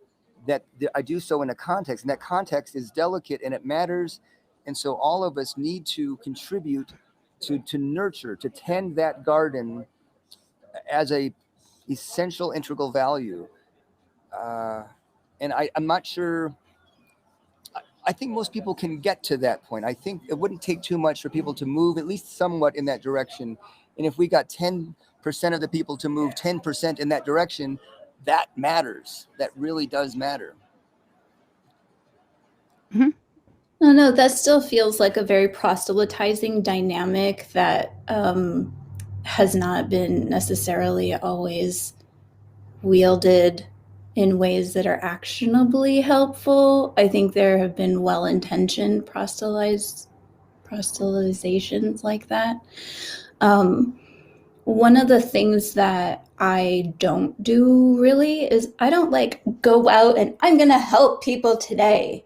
that I do so in a context, and that context is delicate and it matters. And so all of us need to contribute to nurture, to tend that garden as a essential integral value. And I'm not sure, I think most people can get to that point. I think it wouldn't take too much for people to move at least somewhat in that direction. And if we got 10% of the people to move 10% in that direction, that matters. That really does matter. Mm-hmm. No, that still feels like a very proselytizing dynamic that has not been necessarily always wielded in ways that are actionably helpful. I think there have been well-intentioned proselytizations like that. One of the things that I don't do really is I don't go out and I'm going to help people today.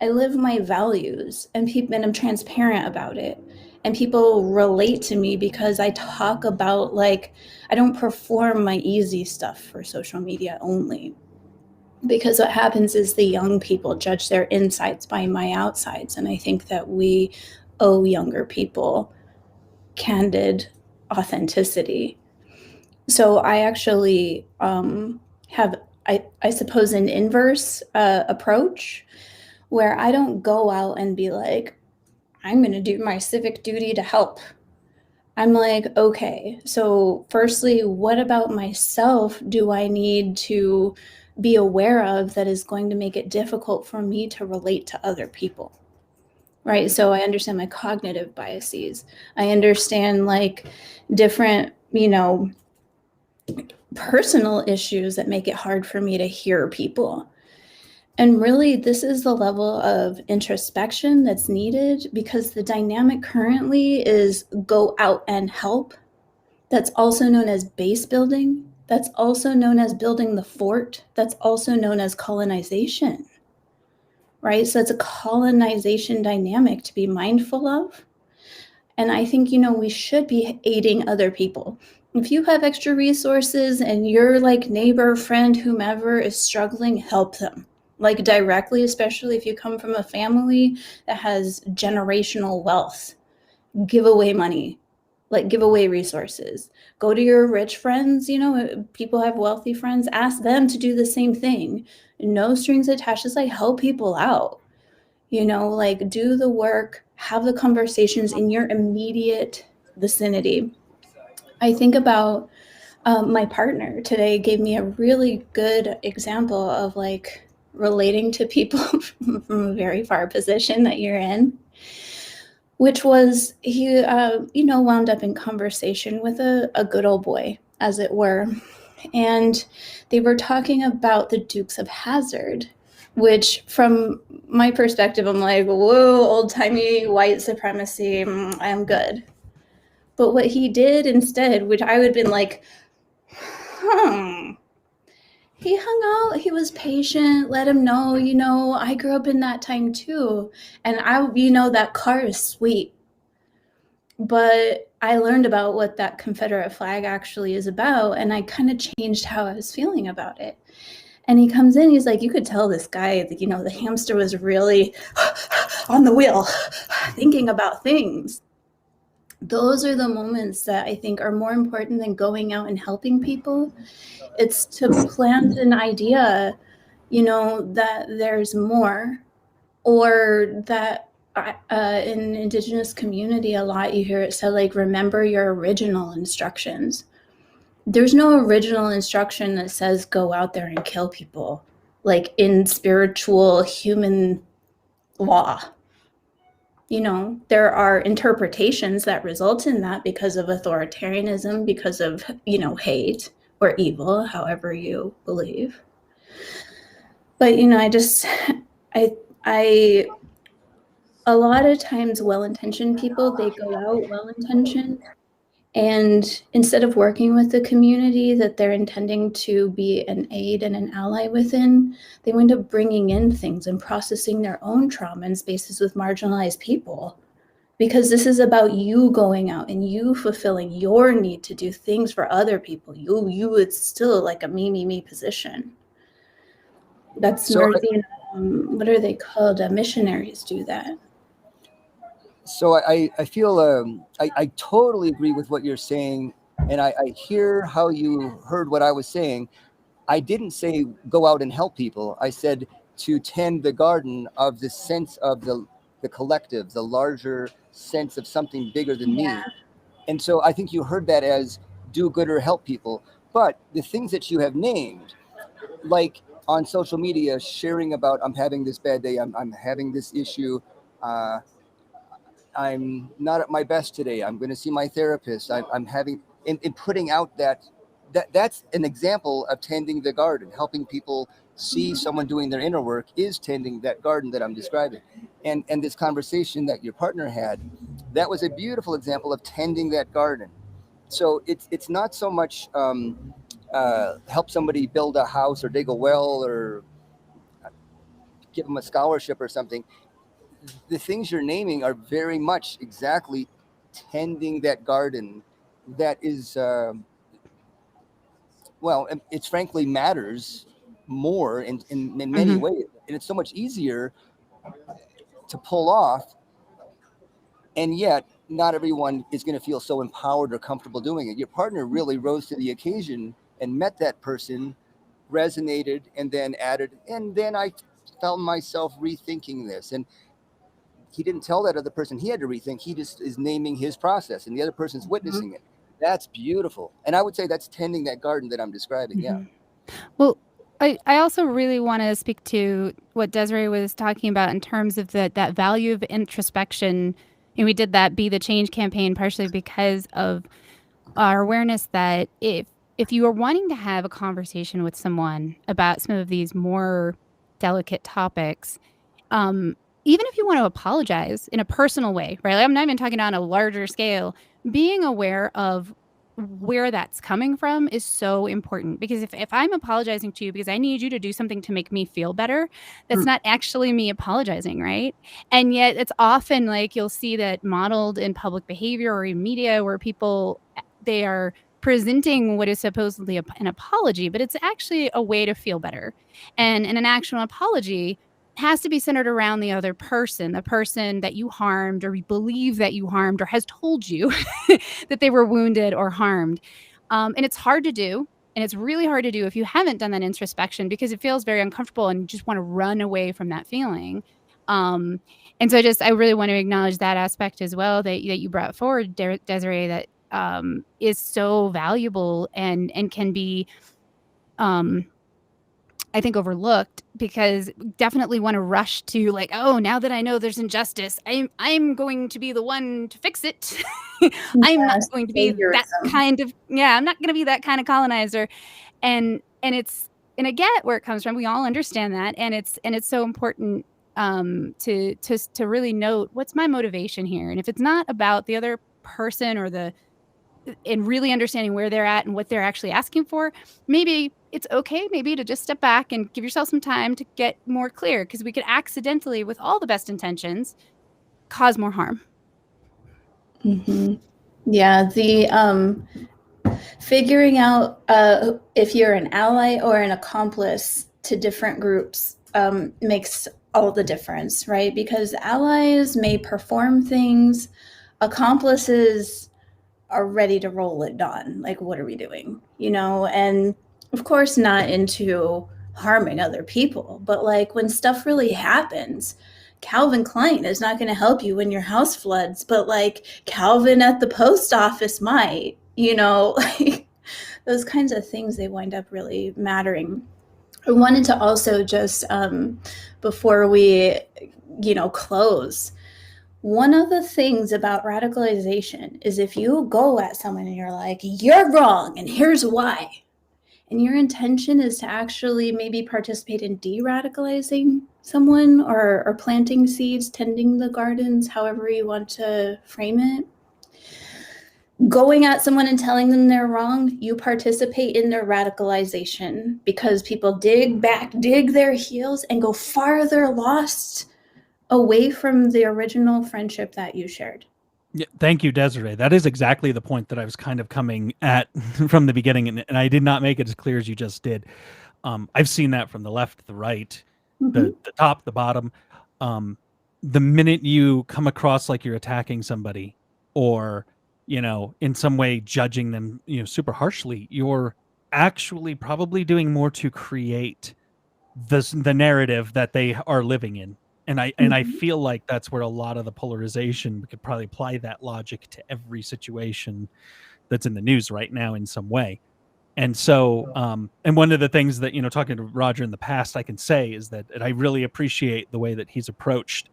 I live my values, and I'm transparent about it. And people relate to me because I talk about, I don't perform my easy stuff for social media only. Because what happens is the young people judge their insides by my outsides. And I think that we owe younger people candid authenticity. So I actually have, I suppose, an inverse approach where I don't go out and be like, I'm going to do my civic duty to help. I'm like, okay, so firstly, what about myself do I need to be aware of that is going to make it difficult for me to relate to other people? Right. So I understand my cognitive biases. I understand like different, personal issues that make it hard for me to hear people. And really, this is the level of introspection that's needed, because the dynamic currently is go out and help. That's also known as base building. That's also known as building the fort. That's also known as colonization, right? So it's a colonization dynamic to be mindful of. And I think, we should be aiding other people. If you have extra resources and your like neighbor, friend, whomever is struggling, help them. Like directly, especially if you come from a family that has generational wealth. Give away money, like give away resources. Go to your rich friends, people have wealthy friends, ask them to do the same thing. No strings attached, just like help people out. Like do the work, have the conversations in your immediate vicinity. I think about my partner today gave me a really good example of like relating to people from a very far position that you're in, which was he, wound up in conversation with a good old boy, as it were. And they were talking about the Dukes of Hazzard, which from my perspective, I'm like, whoa, old-timey white supremacy, I'm good. But what he did instead, which I would have been like, he hung out, he was patient, let him know, I grew up in that time too. And that car is sweet. But I learned about what that Confederate flag actually is about, and I kind of changed how I was feeling about it. And he comes in, he's like, you could tell this guy that, the hamster was really on the wheel, thinking about things. Those are the moments that I think are more important than going out and helping people. It's to plant an idea, that there's more, or that in Indigenous community, a lot you hear it said, like, remember your original instructions. There's no original instruction that says go out there and kill people, like in spiritual human law. There are interpretations that result in that because of authoritarianism, because of, hate or evil, however you believe. But, I a lot of times well-intentioned people, they go out well-intentioned, and instead of working with the community that they're intending to be an aid and an ally within, they wind up bringing in things and processing their own trauma in spaces with marginalized people. Because this is about you going out and you fulfilling your need to do things for other people. It's still like a me position. That's So what are they called? Missionaries do that. So I feel I totally agree with what you're saying, and I hear how you heard what I was saying. I didn't say go out and help people. I said to tend the garden of the sense of the collective, the larger sense of something bigger than me. And so I think you heard that as do good or help people. But the things that you have named, like on social media, sharing about I'm having this bad day, I'm having this issue, I'm not at my best today, I'm going to see my therapist, I'm having, in putting out that's an example of tending the garden. Helping people see someone doing their inner work is tending that garden that I'm describing. And this conversation that your partner had, that was a beautiful example of tending that garden. So it's not so much help somebody build a house or dig a well or give them a scholarship or something. The things you're naming are very much exactly tending that garden that is, well, it's frankly matters more in many Mhm. ways. And it's so much easier to pull off And yet, not everyone is going to feel so empowered or comfortable doing it. Your partner really rose to the occasion and met that person, resonated, and then added. And then I found myself rethinking this. And he didn't tell that other person he had to rethink. He just is naming his process, and the other person's witnessing it. That's beautiful. And I would say that's tending that garden that I'm describing. Yeah. Well, I also really want to speak to what Desiree was talking about in terms of that value of introspection. And we did that Be the Change campaign partially because of our awareness that if you are wanting to have a conversation with someone about some of these more delicate topics, even if you want to apologize in a personal way, right? Like, I'm not even talking on a larger scale. Being aware of where that's coming from is so important, because if I'm apologizing to you because I need you to do something to make me feel better, that's not actually me apologizing, right? And yet it's often like you'll see that modeled in public behavior or in media where people, they are presenting what is supposedly an apology, but it's actually a way to feel better. And an actual apology has to be centered around the other person, the person that you harmed or you believe that you harmed or has told you that they were wounded or harmed. And it's hard to do. And it's really hard to do if you haven't done that introspection, because it feels very uncomfortable and you just want to run away from that feeling. And so I really want to acknowledge that aspect as well that you brought forward, Desiree, that is so valuable and can be I think overlooked, because definitely want to rush to like, oh, now that I know there's injustice, I'm going to be the one to fix it. I'm not going to be that kind of, I'm not going to be that kind of colonizer. And I get where it comes from. We all understand that. And it's so important to really note what's my motivation here. And if it's not about the other person and really understanding where they're at and what they're actually asking for, maybe it's okay maybe to just step back and give yourself some time to get more clear, because we could accidentally, with all the best intentions, cause more harm. Yeah, the figuring out if you're an ally or an accomplice to different groups makes all the difference, right? Because allies may perform things, accomplices are ready to roll it on. Like, what are we doing? And of course not into harming other people, but like when stuff really happens, Calvin Klein is not going to help you when your house floods, but like Calvin at the post office might, like those kinds of things, they wind up really mattering. I wanted to also just, before we, close, one of the things about radicalization is if you go at someone and you're like, you're wrong and here's why, and your intention is to actually maybe participate in de-radicalizing someone or planting seeds, tending the gardens, however you want to frame it, going at someone and telling them they're wrong, you participate in their radicalization, because people dig their heels and go farther lost away from the original friendship that you shared. Yeah, thank you, Desiree. That is exactly the point that I was kind of coming at from the beginning, and I did not make it as clear as you just did. I've seen that from the left, the right, the top, the bottom. The minute you come across like you're attacking somebody or, in some way judging them, super harshly, you're actually probably doing more to create the narrative that they are living in. And I feel like that's where a lot of the polarization, we could probably apply that logic to every situation that's in the news right now in some way. And so, and one of the things that, talking to Roger in the past, I can say is that I really appreciate the way that he's approached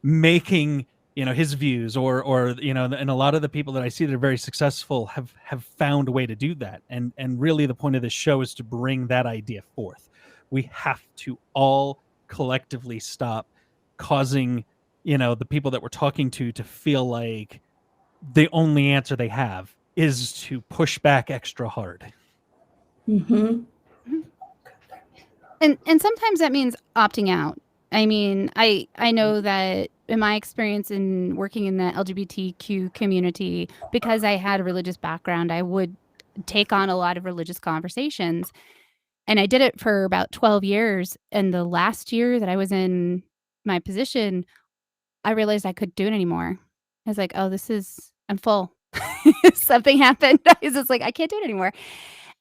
making, his views or, and a lot of the people that I see that are very successful have found a way to do that. And really the point of this show is to bring that idea forth. We have to all collectively stop causing, the people that we're talking to feel like the only answer they have is to push back extra hard. And sometimes that means opting out. I mean, I know that in my experience in working in the LGBTQ community, because I had a religious background, I would take on a lot of religious conversations. And I did it for about 12 years. And the last year that I was in my position, I realized I couldn't do it anymore. I was like, oh, I'm full. Something happened. I was just like, I can't do it anymore.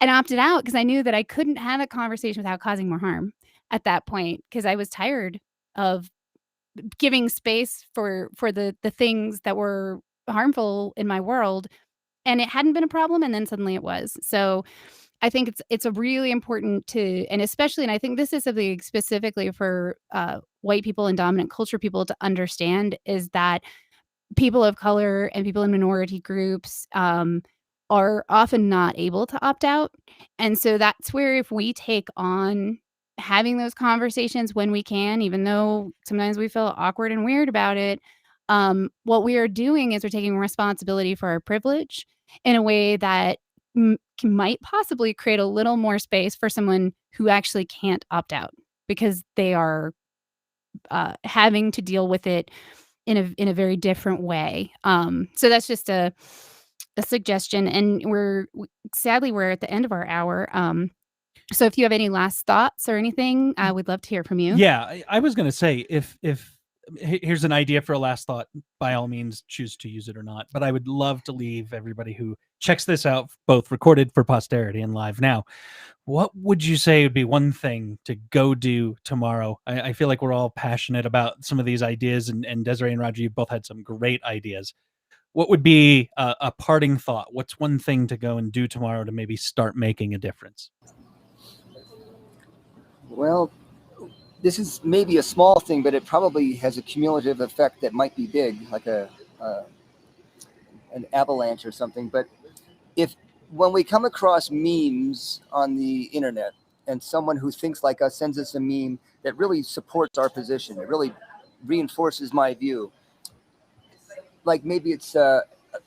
And I opted out because I knew that I couldn't have a conversation without causing more harm at that point, because I was tired of giving space for the things that were harmful in my world. And it hadn't been a problem, and then suddenly it was. So I think it's a really important to, and especially, and I think this is something specifically for white people and dominant culture people to understand, is that people of color and people in minority groups are often not able to opt out. And so that's where, if we take on having those conversations when we can, even though sometimes we feel awkward and weird about it, what we are doing is we're taking responsibility for our privilege in a way that might possibly create a little more space for someone who actually can't opt out because they are having to deal with it in a very different way. So that's just a suggestion. And sadly we're at the end of our hour. So if you have any last thoughts or anything, I would love to hear from you. Yeah, I was going to say, if here's an idea for a last thought, by all means choose to use it or not, but I would love to leave everybody who checks this out, both recorded for posterity and live now, what would you say would be one thing to go do tomorrow? I feel like we're all passionate about some of these ideas, and Desiree and Roger, you both had some great ideas. What would be a parting thought? What's one thing to go and do tomorrow to maybe start making a difference? Well, this is maybe a small thing, but it probably has a cumulative effect that might be big, like an avalanche or something. But when we come across memes on the internet, and someone who thinks like us sends us a meme that really supports our position, it really reinforces my view. Like maybe it's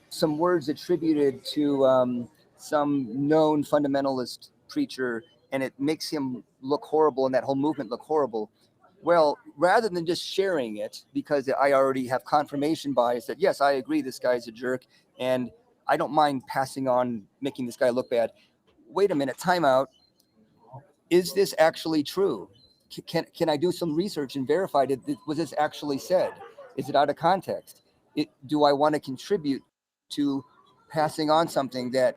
some words attributed to some known fundamentalist preacher, and it makes him look horrible and that whole movement look horrible. Well, rather than just sharing it, because I already have confirmation bias that, yes, I agree this guy's a jerk, and I don't mind passing on making this guy look bad. Wait a minute, time out. Is this actually true? Can I do some research and verify it? Was this actually said? Is it out of context? Do I want to contribute to passing on something that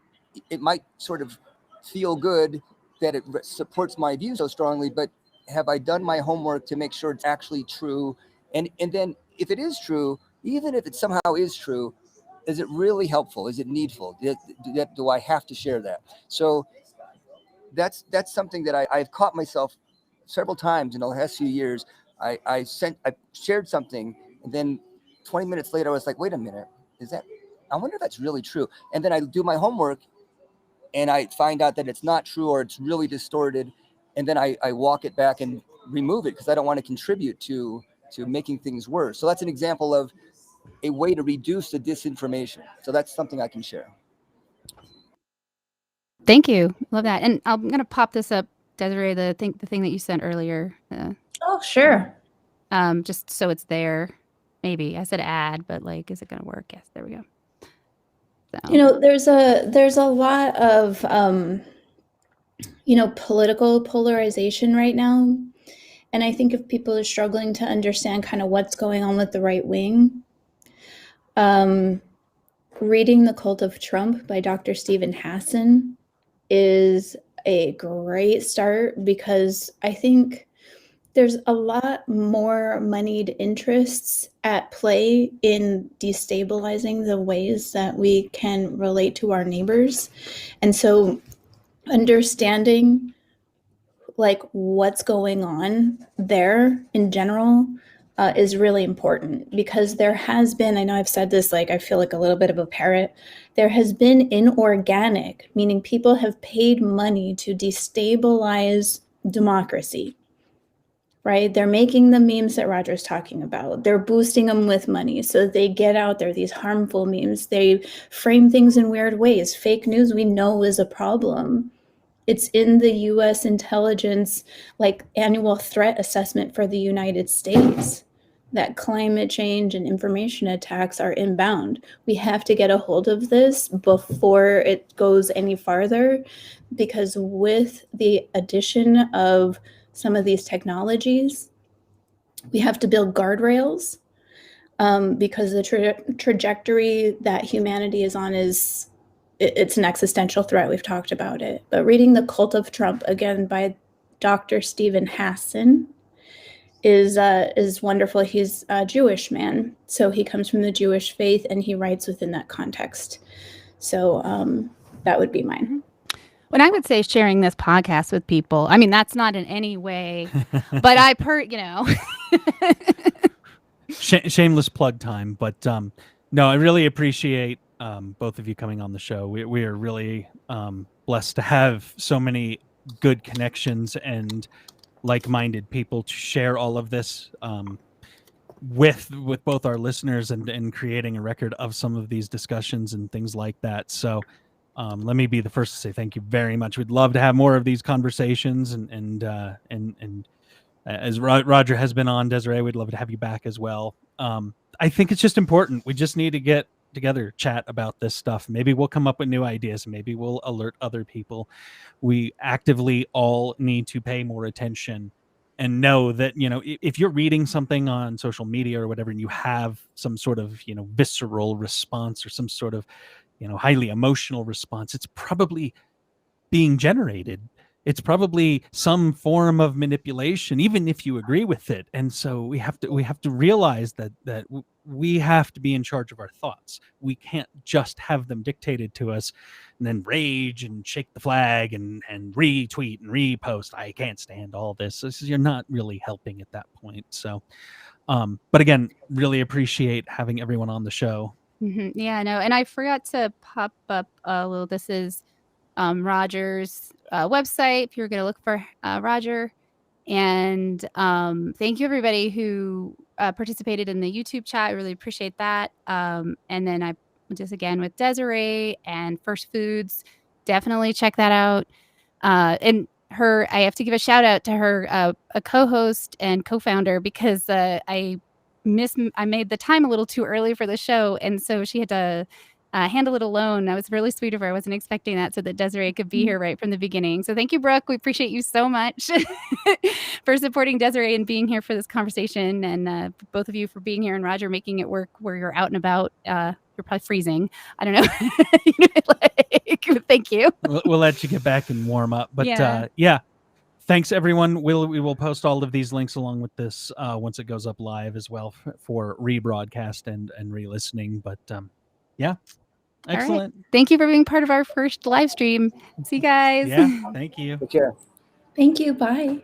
it might sort of feel good that it supports my view so strongly, but have I done my homework to make sure it's actually true? And then if it is true, even if it somehow is true, is it really helpful? Is it needful? Do I have to share that? So that's something that I've caught myself several times in the last few years. I shared something, and then 20 minutes later, I was like, wait a minute, I wonder if that's really true. And then I do my homework, and I find out that it's not true, or it's really distorted. And then I walk it back and remove it because I don't want to contribute to making things worse. So that's an example of a way to reduce the disinformation. So that's something I can share. Thank you. Love that. And I'm going to pop this up, Desiree, the thing that you sent earlier. Oh, sure. Just so it's there. Maybe I said add, but like, is it going to work? Yes, there we go. So. There's a lot of political polarization right now, and I think if people are struggling to understand kind of what's going on with the right wing, reading The Cult of Trump by Dr. Stephen Hassan is a great start, because I think there's a lot more moneyed interests at play in destabilizing the ways that we can relate to our neighbors. And so understanding like what's going on there in general is really important, because there has been, I know I've said this, like I feel like a little bit of a parrot, there has been inorganic, meaning people have paid money to destabilize democracy, right? They're making the memes that Roger's talking about. They're boosting them with money so they get out there, these harmful memes. They frame things in weird ways. Fake news we know is a problem. It's in the U.S. intelligence, like annual threat assessment for the United States, that climate change and information attacks are inbound. We have to get a hold of this before it goes any farther, because with the addition of some of these technologies, we have to build guardrails. because the trajectory that humanity is on it's an existential threat. We've talked about it. But reading The Cult of Trump, again, by Dr. Stephen Hassan, is wonderful. He's a Jewish man, so he comes from the Jewish faith, and he writes within that context. So that would be mine. When I would say sharing this podcast with people, I mean, that's not in any way, but shameless plug time. But no, I really appreciate both of you coming on the show. We are really blessed to have so many good connections and like-minded people to share all of this with both our listeners and creating a record of some of these discussions and things like that. So let me be the first to say thank you very much. We'd love to have more of these conversations, and as Roger has been on, Desiree, we'd love to have you back as well. I think it's just important. We just need to get together, chat about this stuff. Maybe we'll come up with new ideas. Maybe we'll alert other people. We actively all need to pay more attention and know that, you know, if you're reading something on social media or whatever, and you have some sort of, you know, visceral response or some sort of, you know, highly emotional response, it's probably being generated. It's probably some form of manipulation, even if you agree with it. And so we have to realize that we have to be in charge of our thoughts. We can't just have them dictated to us and then rage and shake the flag and retweet and repost. I can't stand all this. You're not really helping at that point. So, but again, really appreciate having everyone on the show. Mm-hmm. Yeah, no, and I forgot to pop up a little. This is Roger's website if you're going to look for Roger. And thank you everybody who participated in the YouTube chat. I really appreciate that. And then I just again with Desiree and First Foods, definitely check that out. And her, I have to give a shout out to her, a co-host and co-founder, because I made the time a little too early for the show, and so she had to handle it alone. That was really sweet of her. I wasn't expecting that, so that Desiree could be here right from the beginning. So thank you, Brooke. We appreciate you so much for supporting Desiree and being here for this conversation, and both of you for being here, and Roger making it work where you're out and about. You're probably freezing. I don't know. Thank you. We'll let you get back and warm up. But yeah. Thanks, everyone. We will post all of these links along with this once it goes up live as well for rebroadcast and re-listening. But yeah, excellent. Right. Thank you for being part of our first live stream. See you guys. Yeah, thank you. Take care. Thank you. Bye.